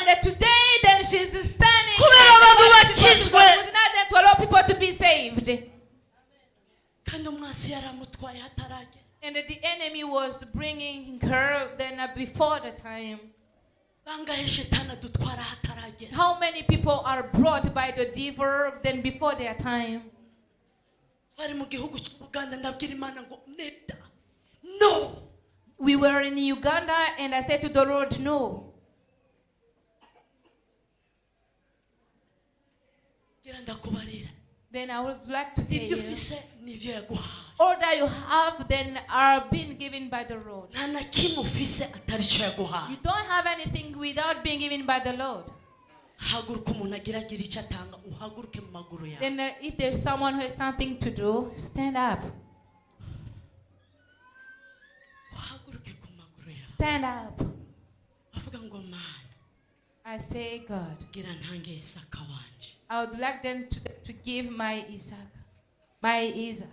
and today then she's standing to allow people to be saved. And the enemy was bringing her then before the time. How many people are brought by the devil then before their time? No. We were in Uganda and I said to the Lord, no. Then I would like to tell you, all that you have then are being given by the Lord. You don't have anything without being given by the Lord. Then if there's someone who has something to do, stand up. Stand up. I say, God, I would like them to give my Isaac. My Isaac.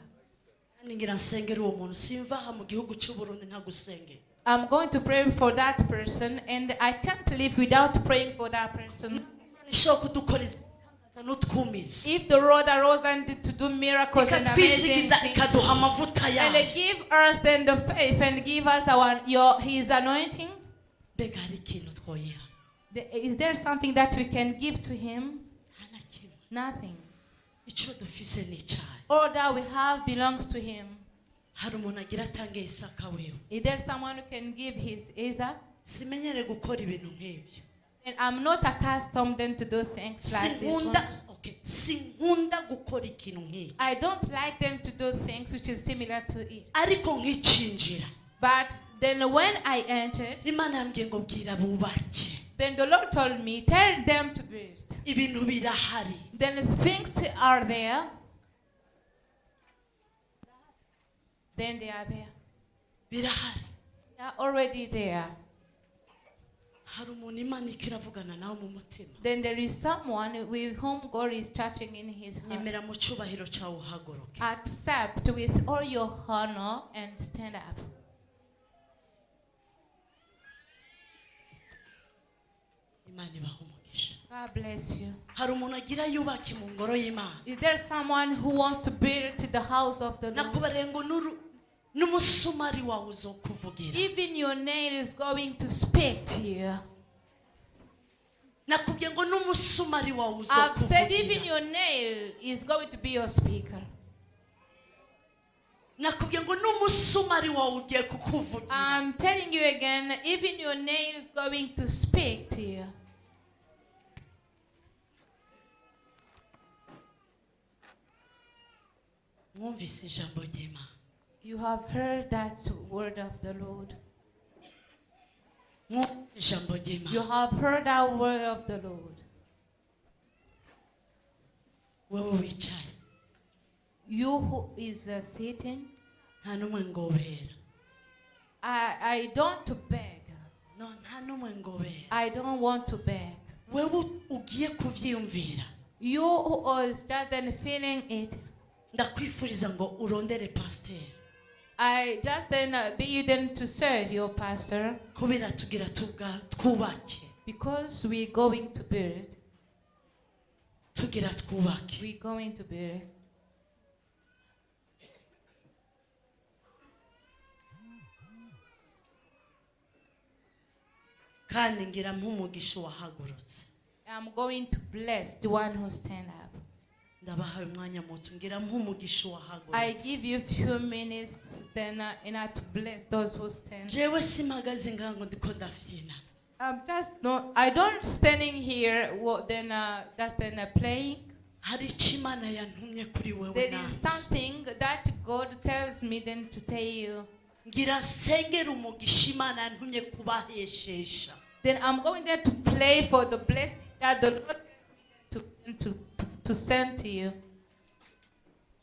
I'm going to pray for that person, and I can't live without praying for that person. If the Lord arose and to do miracles and amazing things, and give us then the faith and give us His anointing, is there something that we can give to Him? Nothing. All that we have belongs to Him. Is there someone who can give his Isaac? And I'm not accustomed then to do things like this one. I don't like them to do things which is similar to it. But then when I entered, then the Lord told me, tell them to build. Then things are there. Then they are there. They are already there. Then there is someone with whom God is touching in his heart. Accept with all your honor and stand up. God bless you. Is there someone who wants to build the house of the Lord? Even your nail is going to speak to you. I've said even your nail is going to be your speaker. I'm telling you again, even your nail is going to speak to you. You have heard that word of the Lord. You have heard that word of the Lord. You who is sitting, I don't beg. I don't want to beg. You who is just feeling it, I just then be you then to serve your pastor, because we're going to build. We're going to build. I'm going to bless the one who stand up. I give you a few minutes then to bless those who stand. I don't standing here just playing. There is something that God tells me then to tell you. Then I'm going there to play for the blessing that the Lord to send to you.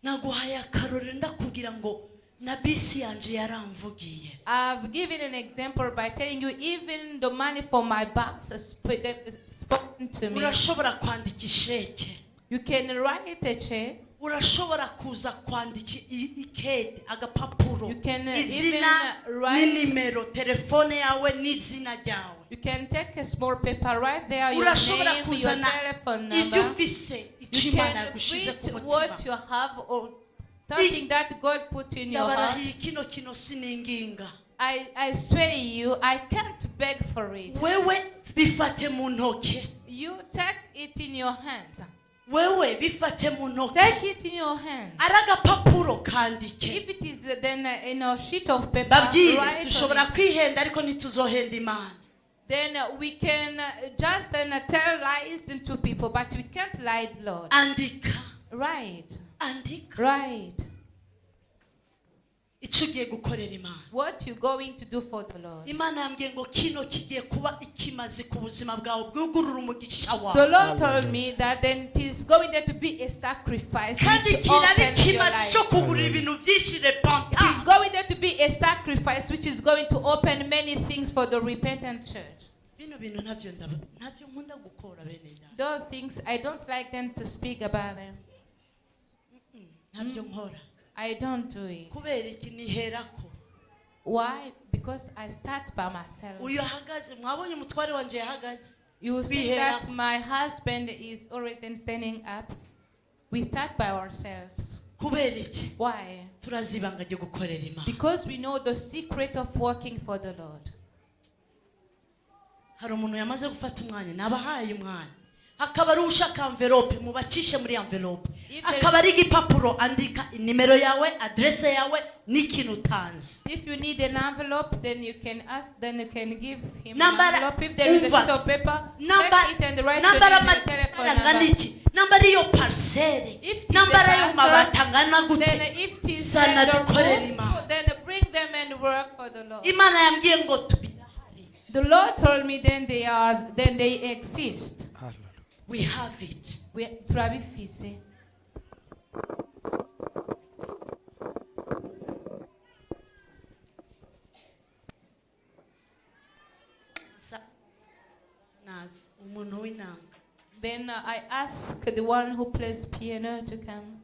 naguhaye akarorero ndakubwira ngo na bisi yanje yaramvugiye. I've given an example by telling you even the money for my bus has spoken to me. Urashobora kwandika isheke. You can write a check. Urashobora kuza kwandika ikete agapapuro. You can izina n'inimero telefone yawe n'izina ryawe. You can take a small paper right there, your urashobora name, your kuzana telephone number. if you ufise You ichimana can gushize ku read mutima. what you have or something that God put in your heart. kino sininginga. I swear you, I can't beg for it. Wewe bifate mu ntoke. You take it in your hands. Wewe bifate mu ntoke. Take it in your hands. Aragapapuro kandike. If it is then in a sheet of paper, babwire write dushobora on it. kwihenda ariko ntituzohenda Imana. Then we can just then tell lies to people, but we can't lie to the Lord. Andika. Right. Andika. Right. Icyo ugiye gukorera Imana. What you going to do for the Lord? Imana yambwiye ngo kino kigiye kuba ikimazi ku buzima bwawe bwugurura umugisha wawe. The Lord told me that then it is going there to be a sacrifice. Kandi kirabe ikimazi cyo kugurira ibintu byinshi repentance. It is going there to be a sacrifice which is going to open many things for the repentant church. Bino bintu ntabyo nkunda gukora bene cyane. Those things I don't like them to speak about them. Ntabyo nkora. I don't do it. Kubera iki niherako. Why? Because I start by myself. Uyu hagaze mwabonye umutware wanje yahagaze. You see that my husband is always then standing up. We start by ourselves. Kubera iki? Why? Turazibanga ryo gukorera Imana. Because we know the secret of working for the Lord. Hari umuntu yamaze gufata umwanya nabahaye umwanya. Akaba ari ushaka envelope mubacishe muri envelope. Akaba ari igipapuro andika inimero yawe, address yawe n'ikintu utanze. If you need an envelope, then you can ask, then you can give him Number, an envelope. If there is a sheet of paper, number, take it and write number your name and telephone number. Number yo parcelle. Number yo mabatangana gute. Then if it is the roof, then bring them and work for the Lord. Imana yambwiye ngo tubirahari. The Lord told me then they exist. We have it. We turabifise. Then I asked the one who plays piano to come.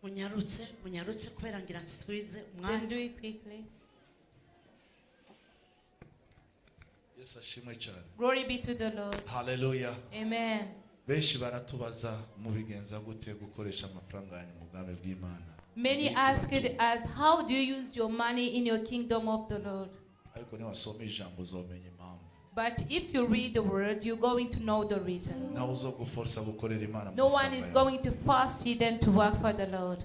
Munyarutse kubera ngira nsubize umwanya. Then do it quickly. Yesu ashimwe cyane. Glory be to the Lord. Hallelujah. Amen. Benshi baratubaza mubigenza gute gukoresha amafaranga yanyu mu bwami bw'Imana. Many asked us, how do you use your money in your kingdom of the Lord? Ariko ni wasoma ijambo uzomenya impamvu. But if you read the word, you're going to know the reason. Nawe uzoguforsa gukorera Imana. No one is going to force you then to work for the Lord.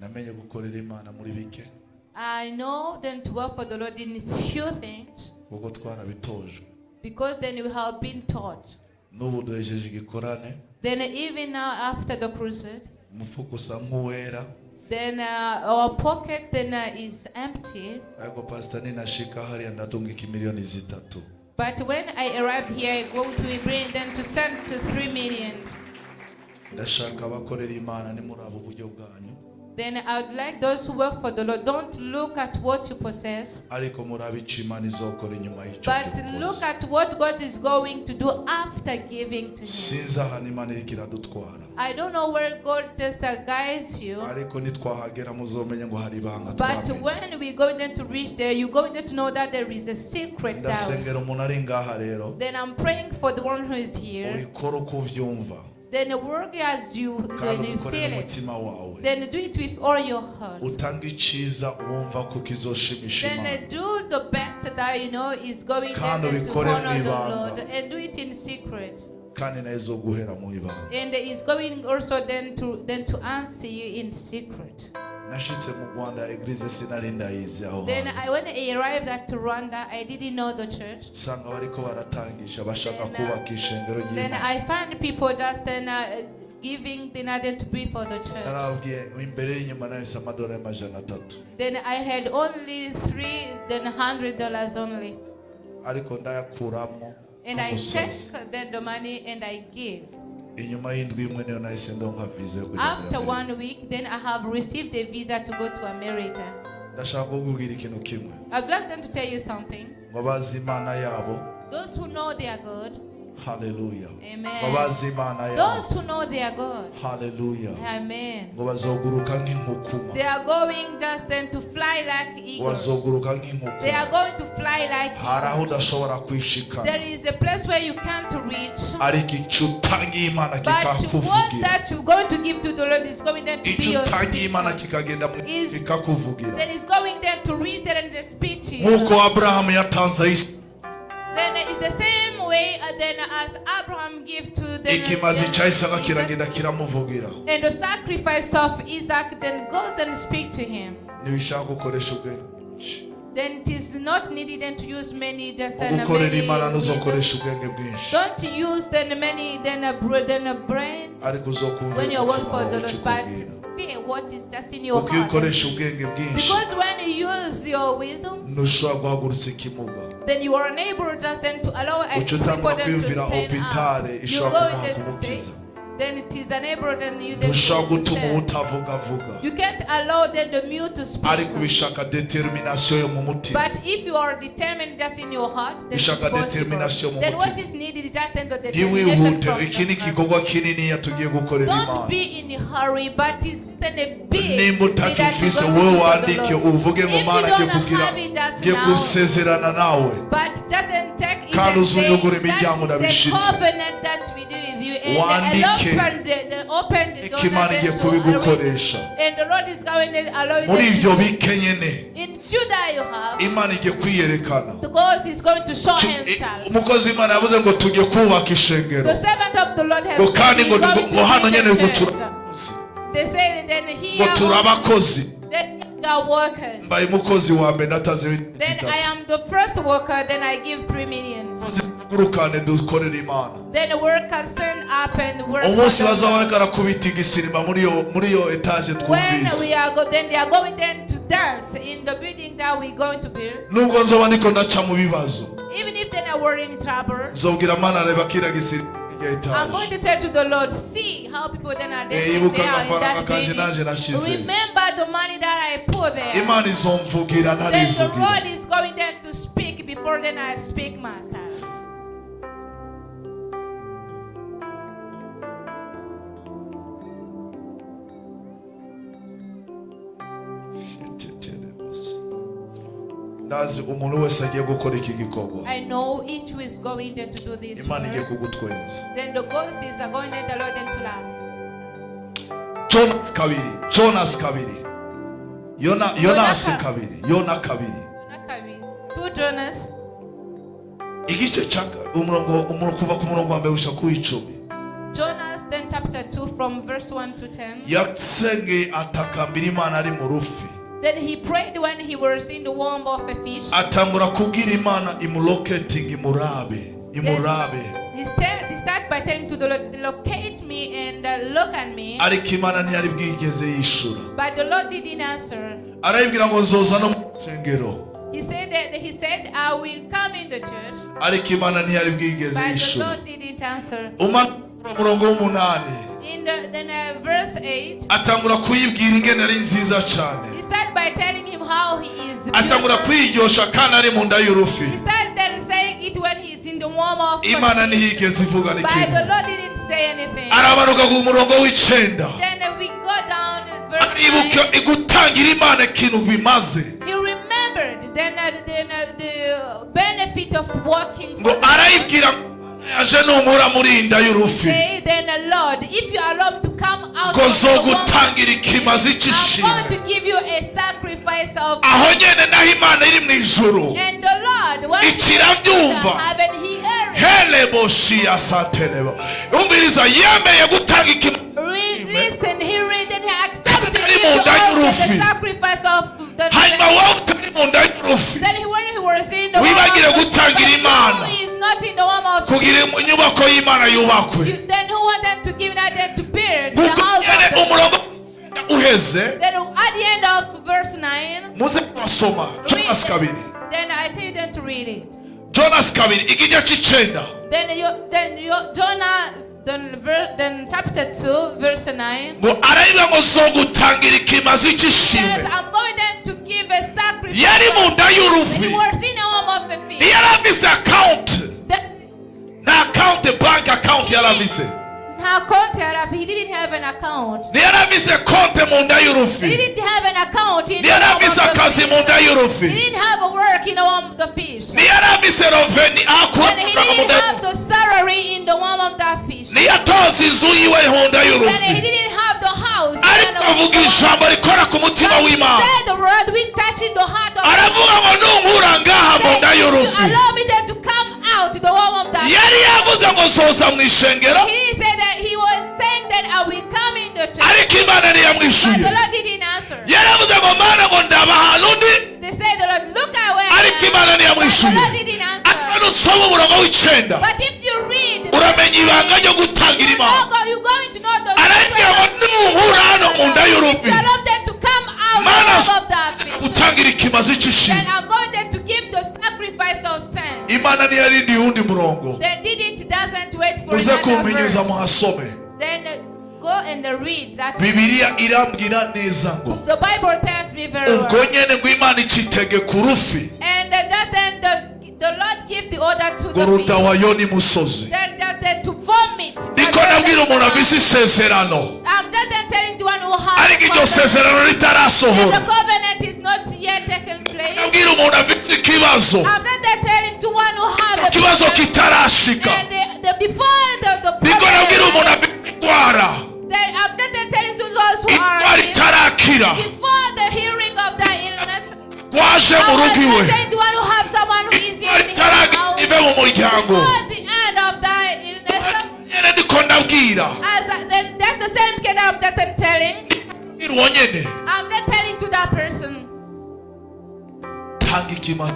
Namenye gukorera Imana muri bike. I know then to work for the Lord in few things. Kuko twarabitojwe. Because then you have been taught. N'ubu duhejeje igikorane. Then even now after the crusade, umufuko usa nk'uwera. Then our pocket then is empty. Ariko pastor ninashika hariya ndadungika miliyoni 3. But when I arrive here, I go to bring them to send to 3 million. Ndashaka abakorera Imana ni muri abo buryo bwanyu. Then I would like those who work for the Lord, don't look at what you possess, ariko murabica Imana izokora inyuma y'icyo. but look at what God is going to do after giving to Him. Sinzi ahantu Imana iriko iradutwara. I don't know where God just guides you. Ariko nitwahagera muzomenya ngo hari ibanga But twamenye. when we're going to reach there, you're going to know that there is a secret down. Ndasengera umuntu ari ngaha rero. Then I'm praying for the one who is here. Ubikora uko uvyumva. Then work as you feel it. Then do it with all your heart. Utanga iciza wumva ko kizoshimisha Imana. Then do the best that you know is going to honor the Lord, and do it in secret. Kandi nazo guhera mu ibanga. And is going also then to answer you in secret. Nashitse mu Rwanda eglise sinari ndayizi aho. Then when I arrived at Rwanda, I didn't know the church. Sanga bariko baratangisha bashaka kubaka ishengero ry'Imana. Then I found people just giving the other to be for the church. Then I had only $300 only. And I checked then the money and I gave. After 1 week, then I have received a visa to go to America. I'd like them to tell you something. Those who know their God. Hallelujah. Amen. Those who know their God. Hallelujah. Amen. They are going just then to fly like eagles. They are going to fly like eagles. There is a place where you can't reach. But what that you're going to give to the Lord is going there to be your speech. That is going there to reach there and speak to you. Then it's the same way then as Abraham gave to the and the sacrifice of Isaac then goes and speak to him. Then it is not needed then to use many just then don't use then many then a brain when you work for the Lord, but fear what is just in your heart. Because when you use your wisdom, then you are unable just then to allow people then to stand up. You go then to say, then it is unable then you then to stand. You can't allow then the mute to speak. But if you are determined just in your heart, then it's possible. Then what is needed is just then the determination from the heart. Don't be in a hurry, but it's then a big nimba utatufise wewe wandike uvuge ngo Mana ngiye gusezerana nawe kandi uzuyugura imiryango ndabishitse wandike ikimana igiye kubigukoresha muri ibyo bike nyene Imana igiye kwiyerekana umukozi w'Imana yavuze ngo tujye kubaka ishengero ngo kandi ngo hano nyene gutura They say then he turabakozi workers. Then I am the first worker, then I give 3 million. Then the work can stand up and work. When we are then they are going then to dance in the building that we're going to build. Even if they are in trouble, I'm going to tell to the Lord, see how people then are dancing there in that building. Remember the money that I put there. Then the Lord is going there to speak before then I speak myself. I know each who is going there to do this work. Then the ghosts are going there to Lord them to laugh. Jonas kabiri. Jonas kabiri. Two Jonas. Igice chaka kuva ku murongo wa mbere usha ku 10. Jonas then chapter 2 from verse 1 to 10. Yatsenge atakambira Imana ari mu rufi. Then he prayed when he was in the womb of a fish. Atangura kubwira Imana imulocating imurabe. He started by telling to the Lord, locate me and look at me. Ariko Imana ntiyari bwigeze yishura. But the Lord didn't answer. Arayibwira ngo nzoza no mu shengero. He said I will come in the church. Ariko Imana ntiyari bwigeze yishura. But the Lord didn't answer. Umurongo w'umunani. In verse 8. Atangura kuyibwira ingene ari nziza cyane. He started by telling him how he is. Atangura kwiyosha kana ari mu nda y'urufi. He started then saying it when he's in the womb of the Imana ntiyigeze ivuga n'ikintu. But the Lord didn't say anything. Arabaruka ku murongo w'icenda. Then we go down to verse 9. Ibuka igutangira Imana ikintu bimaze. He remembered then the benefit of walking. Ngo arayibwira aje numura muri inda y'urufi. Say then Lord, if you allow me to come out of the womb, I'm going to give you a sacrifice of aho nyene naho Imana iri mu ijuru. And the Lord, when heaven, he heard listen, he read and he accepted the sacrifice of the Then when he was in the womb, he is not not in the womb of kugira inyubako y'Imana yubakwe. Then who wanted to give that then to build the house of the umurongo uheze. Then at the end of verse 9, muze kwasoma Jonas kabiri. Then I tell you then to read it. Jonas kabiri igice cy'icenda. Then Jonah then chapter 2 verse 9. ngo arayibwa ngo zo gutangira ikimazi cy'ishimwe. Yes, I'm going then to give a sacrifice. yari mu nda y'urufi. He was in a womb of a fish. yaravise account. na account, bank account yaravise. He didn't have an account. yaravise konte mu nda y'urufi. He didn't have an account in the yaravise akazi mu nda y'urufi. He didn't have a work in the womb of the fish. yaravise roveni akura He didn't have the salary in the womb of that fish. yatoza inzu yiwe mu nda He y'urufi. didn't have the house. ariko avuga ijambo rikora ku mutima w'Imana. He said the word which touches the heart of aravuga ngo nunkura ngaha mu nda y'urufi. allow me then to come out to the womb of that. yari yavuze ngo soza mu ishengero. He said that he was saying that I will come in the church. ariko Imana But ntiyamwishuye. the Lord didn't answer. yaravuze ngo mana ngo ndaba ahantu ndi. They said the Lord look away. ariko Imana But the ntiyamwishuye. Lord didn't answer. ariko nusoma umurongo w'icenda But if you read, uramenya ibanga ryo gutangira Imana. you're going to know the arabwira ngo nunkura hano mu nda y'urufi. I love them to come out Mana of that fish. gutangira ikimazi Then cy'ishimwe. I'm going there to give the sacrifice of thanks. Imana ntiyarindiye uwundi murongo. They did it, doesn't wait for muze another kumenyeza verse. muhasome. Then go and read that. bibiliya irambwira neza ngo The Bible tells me very ubwo well. nyene ngo Imana icitege ku rufi And just then the Lord give the order to ngo the fish. rudawayo n'imusozi. Then just then to vomit. niko nabwira umuntu afise isezerano I'm just then telling the one who has ariko iryo the covenant. sezerano And ritarasohora. the covenant is not yet taken place. nabwira umuntu afise ikibazo I'm just then telling to one who has the ikibazo covenant. kitarashika. And before the niko nabwira umuntu covenant, afise indwara then I'm just then telling to those who are indwara ill, itarakira before the hearing of the illness, waje mu I rugo iwe was telling the one who have someone who is indwara in his itaragira house, ive mu muryango. before the end of the illness, nyene ndiko ndabwira then that's the same case I'm just then telling. bwira uwo nyene I'm just telling to that person, tanga ikimazi.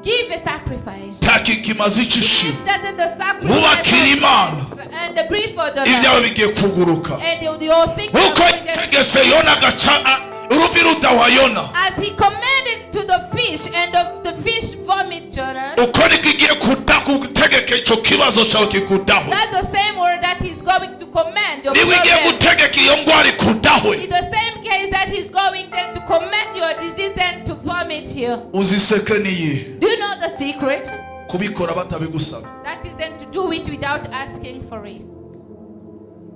give a sacrifice. taka ikimazi cy'ishimwe. Just the sacrifice Wubakira Imana. and the grief for the ibyawe Lord. bigiye kuguruka And your things nkuko are going to- yategetse yona agaca urufi rudawa yona. as he commanded to the fish and the fish vomit Jonah. uko niko igiye kutegeka icyo kibazo cyawe kikudaho. That's the same word that he's going to command your niba igiye problem. gutegeka iyo ndwara ikudahwe. It's the same case that he's going then to command your disease then to vomit you. uzi sekre niyi Do you know the secret? kubikora batabigusabye. That is then to do it without asking for it.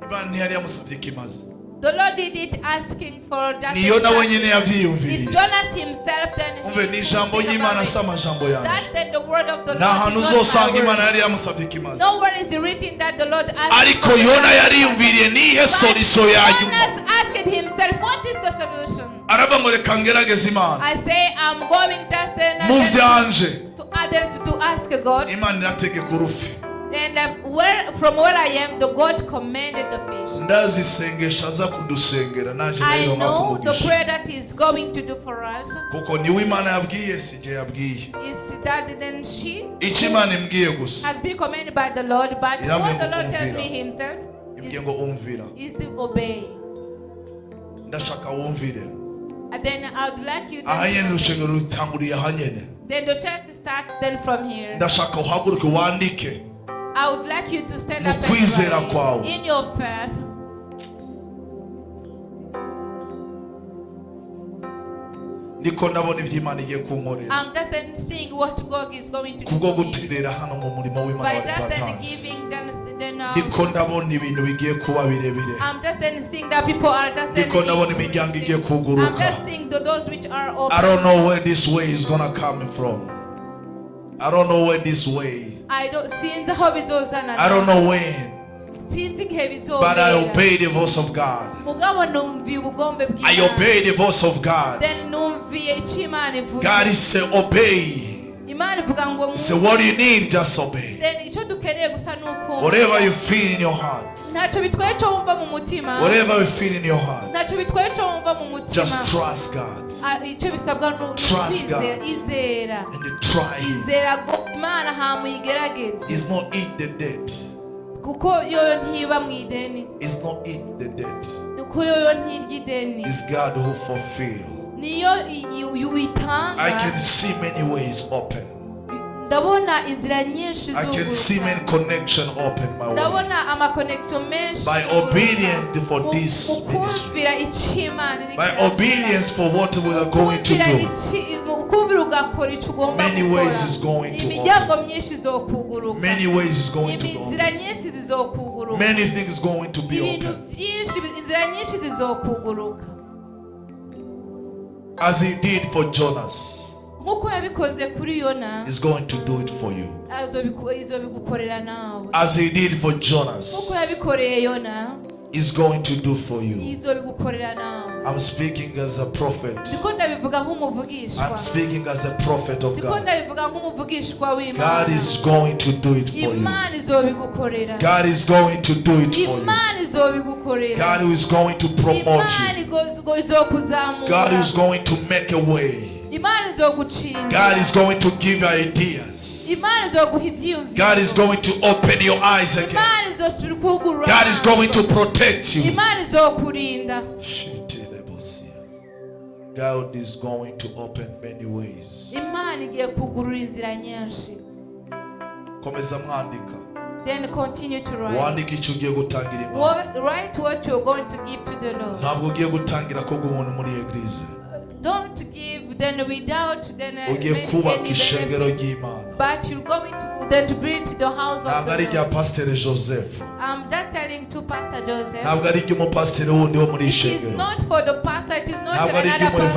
Imana ntiyari yamusabye ikimazi. The Lord did it asking for just niyo nawe nyine it's yabyiyumviriye. Jonas himself then. umve ni ijambo y'Imana si amajambo yanjye. That's then the word of the Lord. nta hantu is not uzosanga my Imana word. yari yamusabye ikimazi. Nowhere is it written that the Lord asked. ariko yona yariyumviriye nihe solution ya nyuma. Jonas asked himself, what is the solution? aravuga ngo reka ngerageze Imana I say I'm going just then mu byanje. to attempt to ask God. Imana irategeka urufi. And from where I am, the God commanded the fish. ndazi isengesho aza kudusengera naje I rero know the makumugisha prayer that He's going to do for us kuko niwe Imana yabwiye sije yabwiye. is that then she icyo Imana imbwiye gusa has been commanded by the Lord, but Iramye what the Lord tells kukumvira. me Himself imbwiye ngo umvira. is to obey. ndashaka wumvire. And then I would like you aha nyene then, urusengero rutanguriye aha nyene. then the church starts then from here. ndashaka uhaguruke wandike I would like you to stand up and Mukwizera write kwawe. in your faith. niko ndabona ibyo Imana igiye kunkorera I'm just then seeing what God is going to do kubwo for me. guterera hano mu murimo w'Imana By wa just then Repentance. giving then niko ndabona ibintu bigiye kuba birebire. I'm just then seeing that people are just then niko ndabona imiryango igiye I'm kuguruka. just seeing the doors which are open. I don't know where this way is gonna come from. I don't know where this way. I don't since how bizozana. I don't know when. Since igihe But I bizobera. obey the voice of God. Mugabo numviye ubugombe I bw'Imana. obey the voice of God. Then numviye icyo Imana ivuze. God is say obey. He said, what do you need? Just obey. Whatever you feel in your heart. Whatever you feel in your heart. Just trust God. Trust God. And try Him. It's not eat the dead. It's not eat the dead. It's God who fulfills. I can see many ways open. I can see many connections open my way. By obedience for this ministry. By obedience for what we are going to do. Many ways is going to open. Many ways is going to open. Many things going to be open. As he did for Jonas, he's going to do it for you. As he did for Jonas, he's going to do for you. I'm speaking as a prophet. I'm speaking as a prophet of God. God is going to do it for you. God is going to do it for you. God is going to promote you. God is going to make a way. God is going to give you ideas. God is going to open your eyes again. God is going to protect you. God is going to open many ways. Then continue to write. Write what you're going to give to the Lord. Don't give then without then but you're going to then to bring to the house of the Lord. I'm just telling to Pastor Joseph. It is not for the pastor. It is not for another person.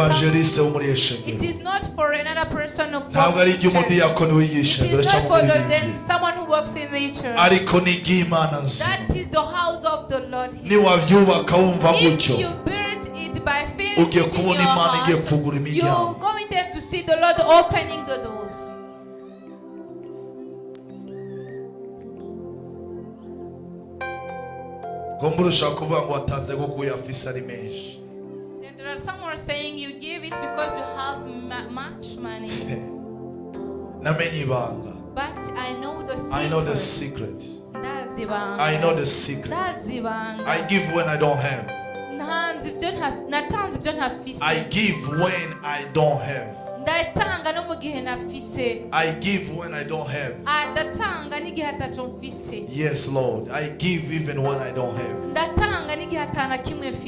It is not for another person of the church. It is not for then someone who works in the church. That is the house of the Lord. If you build it by faith in your heart, you're going to see the Lord opening the doors. There are some who are saying you give it because you have much money. But I know the secret. I know the secret. I know the secret. I give when I don't have. I give when I don't have. I give when I don't have. Yes, Lord. I give even when I don't have.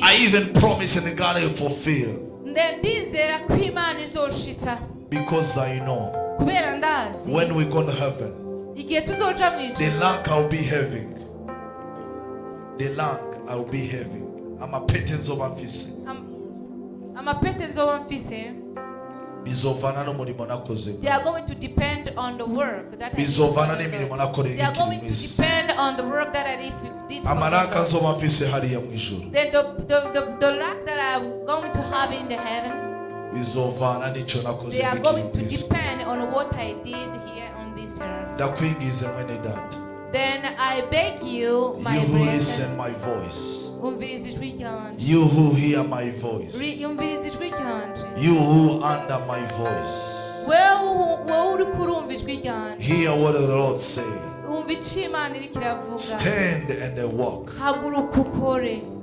I even promise and God will fulfill. Because I know when we go to heaven, the lack I'll be having. The lack I'll be having. I'm a patents of Amphis. They are going to depend on the work that I did. They are going to depend on the work that I did for the lack that I'm going to have in the heaven. They are going to depend on what I did here on this earth. Then I beg you, my you who brethren, listen my voice. You who hear my voice. You who under my voice. Hear what the Lord say. Stand and walk.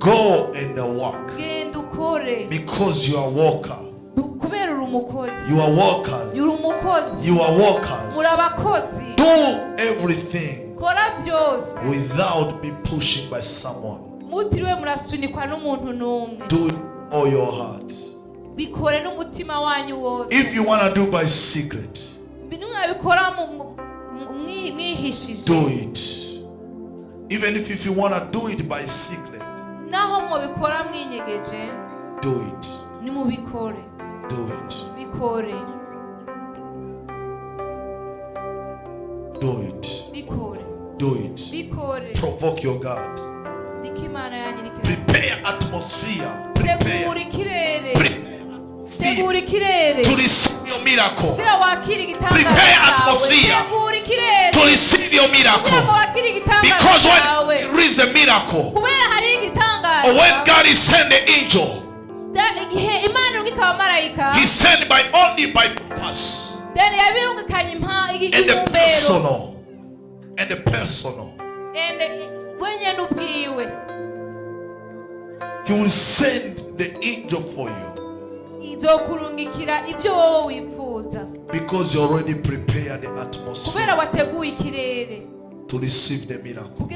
Go and walk. Because you are walker. You are walkers. You are walkers. Do everything without be pushed by someone. Do it all your heart. If you want to do by secret, do it. Even if you want to do it by secret, do it. Do it. Do it. Do it. Provoke your God. Prepare atmosphere. Prepare to receive your miracle. miracle. Prepare atmosphere to receive your miracle. Because when there is the miracle, or when God is sending an angel, He sent only by purpose. And the personal. He will send the angel for you. Because you already prepared the atmosphere to receive the miracle.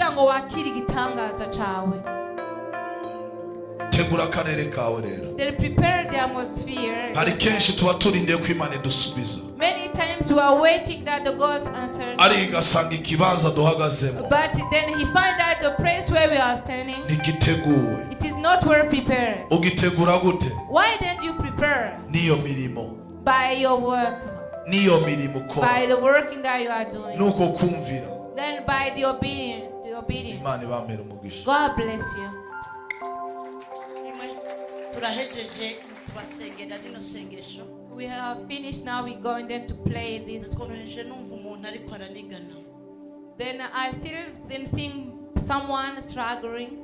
They prepare the atmosphere. Many times we are waiting that the God's answer. But then he find out the place where we are standing. It is not well prepared. Why don't you prepare? By your work. By the working that you are doing. Then by the obedience. God bless you. We have finished now. We're going then to play this. Then I still think someone struggling.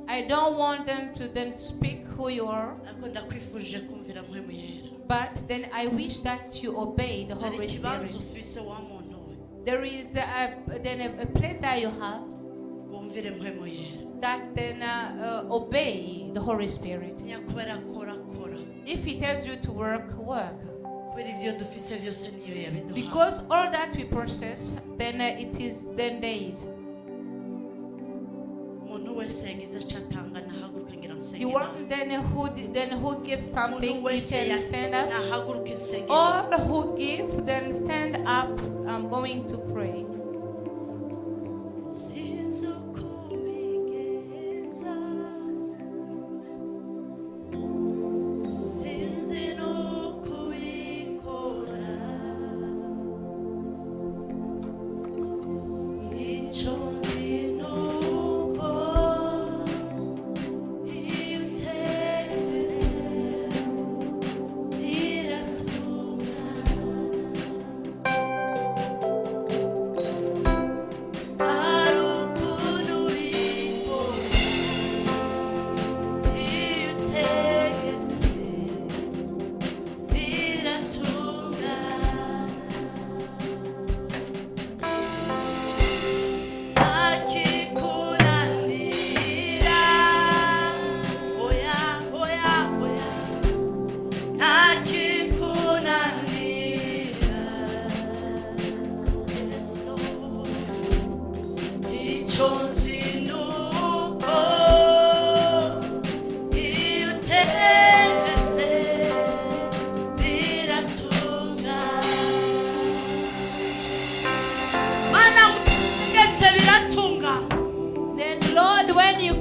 I don't want them to then speak who you are. But then I wish that you obey the Holy Spirit. There is a place that you have that then obey the Holy Spirit. If He tells you to work, work. Because all that we process, then it is then days. You want then who gives something, you can stand up. All who give, then stand up. I'm going to pray.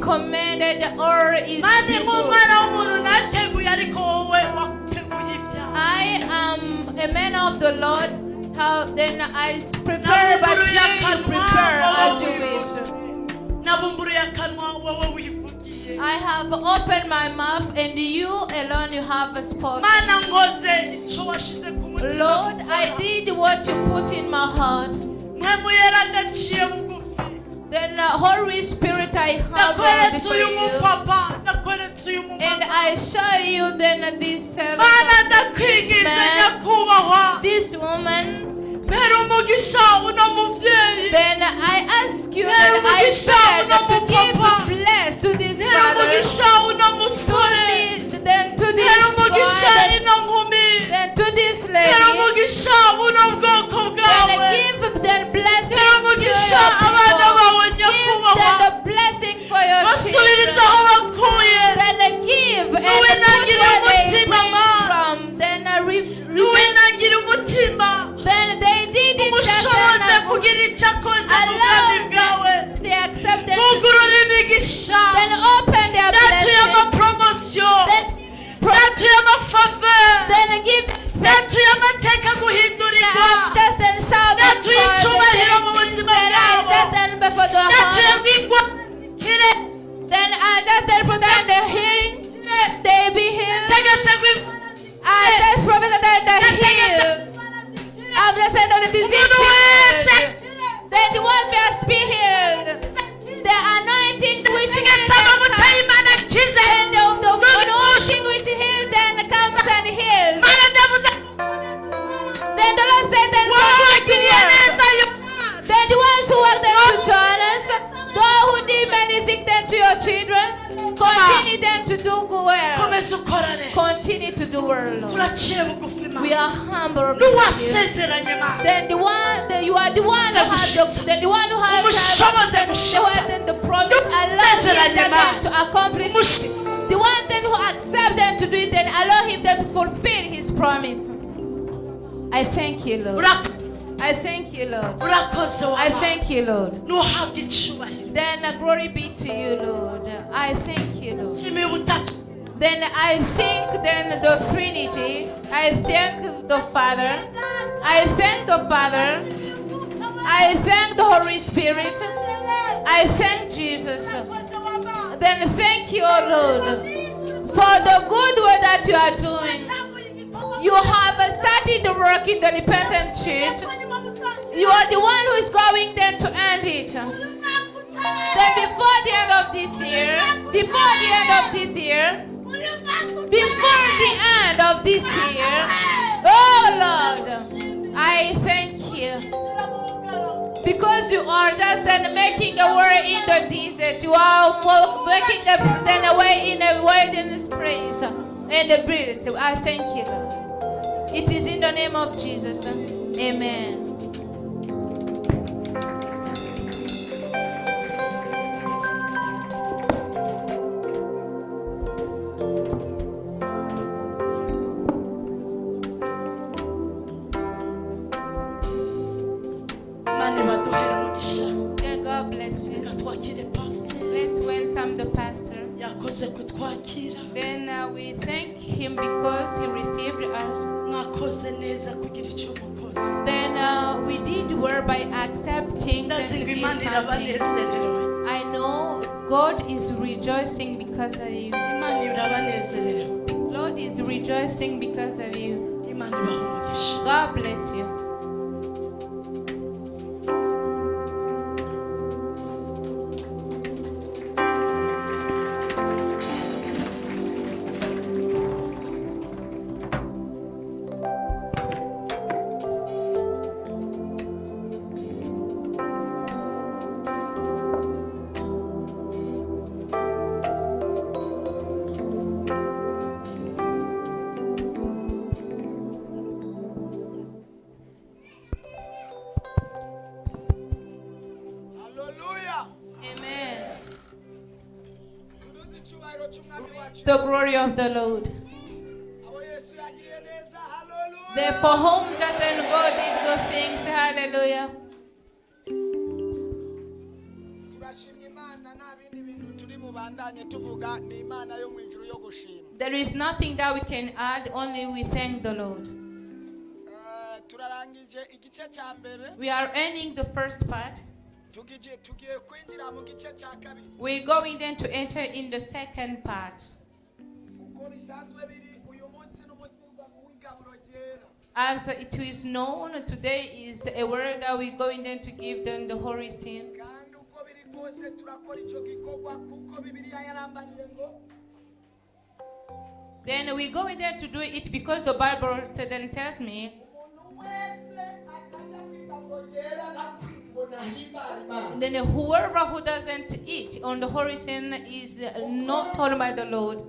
Commanded or is I am a man of the Lord. How then I prepare, but you prepare as you wish. I have opened my mouth, and you alone you have spoken. Lord, I did what you put in my heart. Then Holy Spirit, I have before you, and I show you then this servant, this man, this woman. Then I ask you, and I beg to give bless to this brother, then to this woman, then to this lady, then give them blessing to your people. Give them the blessing for your children. Then give and put where they came from. Then then they did it. They accepted. Then open their blessing. Then give then I just put them in the hearing, they be healed. I just other side of the disease, then the one must be healed. The anointing which heals and the anointing which heals then comes and heals. Then the Lord said, then the ones who work then to join us, those who did many things then to your children, continue then to do well. Continue to do well. We are humble. Then you are the one who has the promise. Allow him to accomplish it. The one then who accepts them to do it, then allow him then to fulfill his promise. I thank you, Lord. I thank you, Lord. I thank you, Lord. Then glory be to you, Lord. I thank you, Lord. Then I thank then the Trinity. I thank the Father. I thank the Father. I thank the Holy Spirit. I thank Jesus. Then thank you, O Lord, for the good work that you are doing. You have started the work in the repentant church. You are the one who is going then to end it. Then before the end of this year, before the end of this year, oh Lord, I thank you. Because you are just then making a way in the desert. You are making a way in a wilderness place and the breath. I thank you, Lord. It is in the name of Jesus. Amen. God bless you. Let's welcome the pastor. Then we thank him because he received us. Then we did well by accepting that to give something. I know God is rejoicing because of you. Lord is rejoicing because of you. God bless you. The glory of the Lord. Therefore, whom just then God did good things. Hallelujah. There is nothing that we can add, only we thank the Lord. We are ending the first part. We're going then to enter in the second part. As it is known, today is a word that we're going then to give them the Holy Sin. Then we're going there to do it because the Bible then tells me then whoever who doesn't eat on the Holy Sin is not told by the Lord.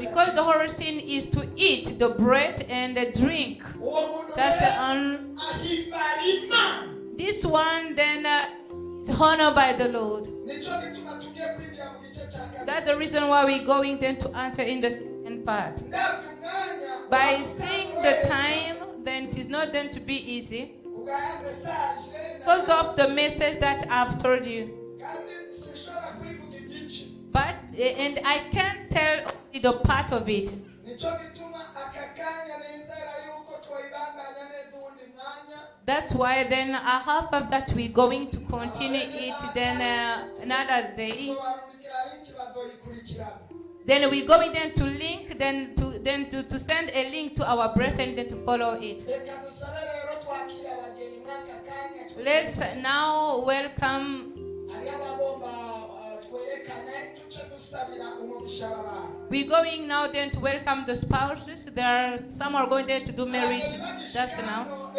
Because the Holy Sin is to eat the bread and the drink. That's this one then is honored by the Lord. That's the reason why we're going then to enter in the second part. By seeing the time, then it is not then to be easy because of the message that I've told you. But and I can't tell the part of it. That's why then half of that we're going to continue it then another day. Then we're going then to link, then to send a link to our brethren, then to follow it. Let's now welcome. We're going now then to welcome the spouses. There are some are going there to do marriage just now.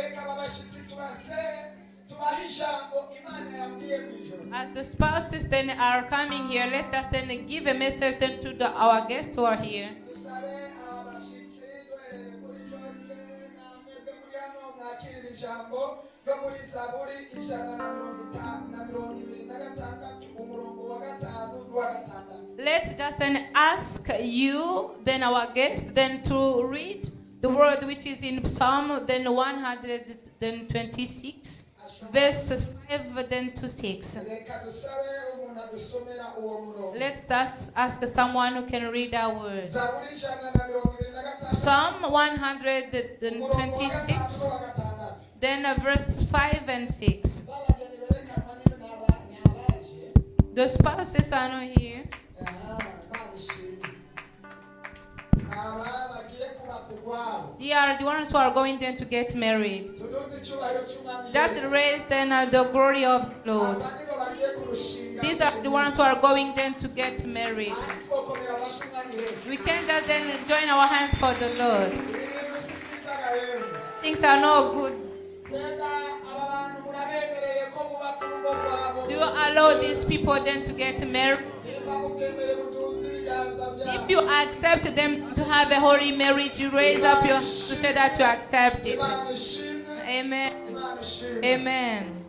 As the spouses then are coming here, let's just then give a message then to our guests who are here. Let's just then ask you, then our guests, then to read the word which is in Psalm then 126, verses 5 then to 6. Let's just ask someone who can read our word. Psalm 126, then verse 5 and 6. The spouses are not here. They are the ones who are going then to get married. That raise then the glory of the Lord. These are the ones who are going then to get married. We can just then join our hands for the Lord. Things are not good. Do you allow these people then to get married? If you accept them to have a holy marriage, you raise up your to say that you accept it. Amen. Amen.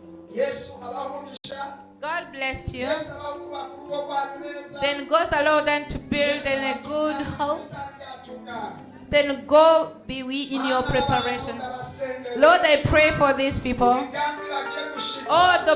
God bless you. Then God allow them to build in a good home. Then go be we in your preparation. Lord, I pray for these people. Oh, the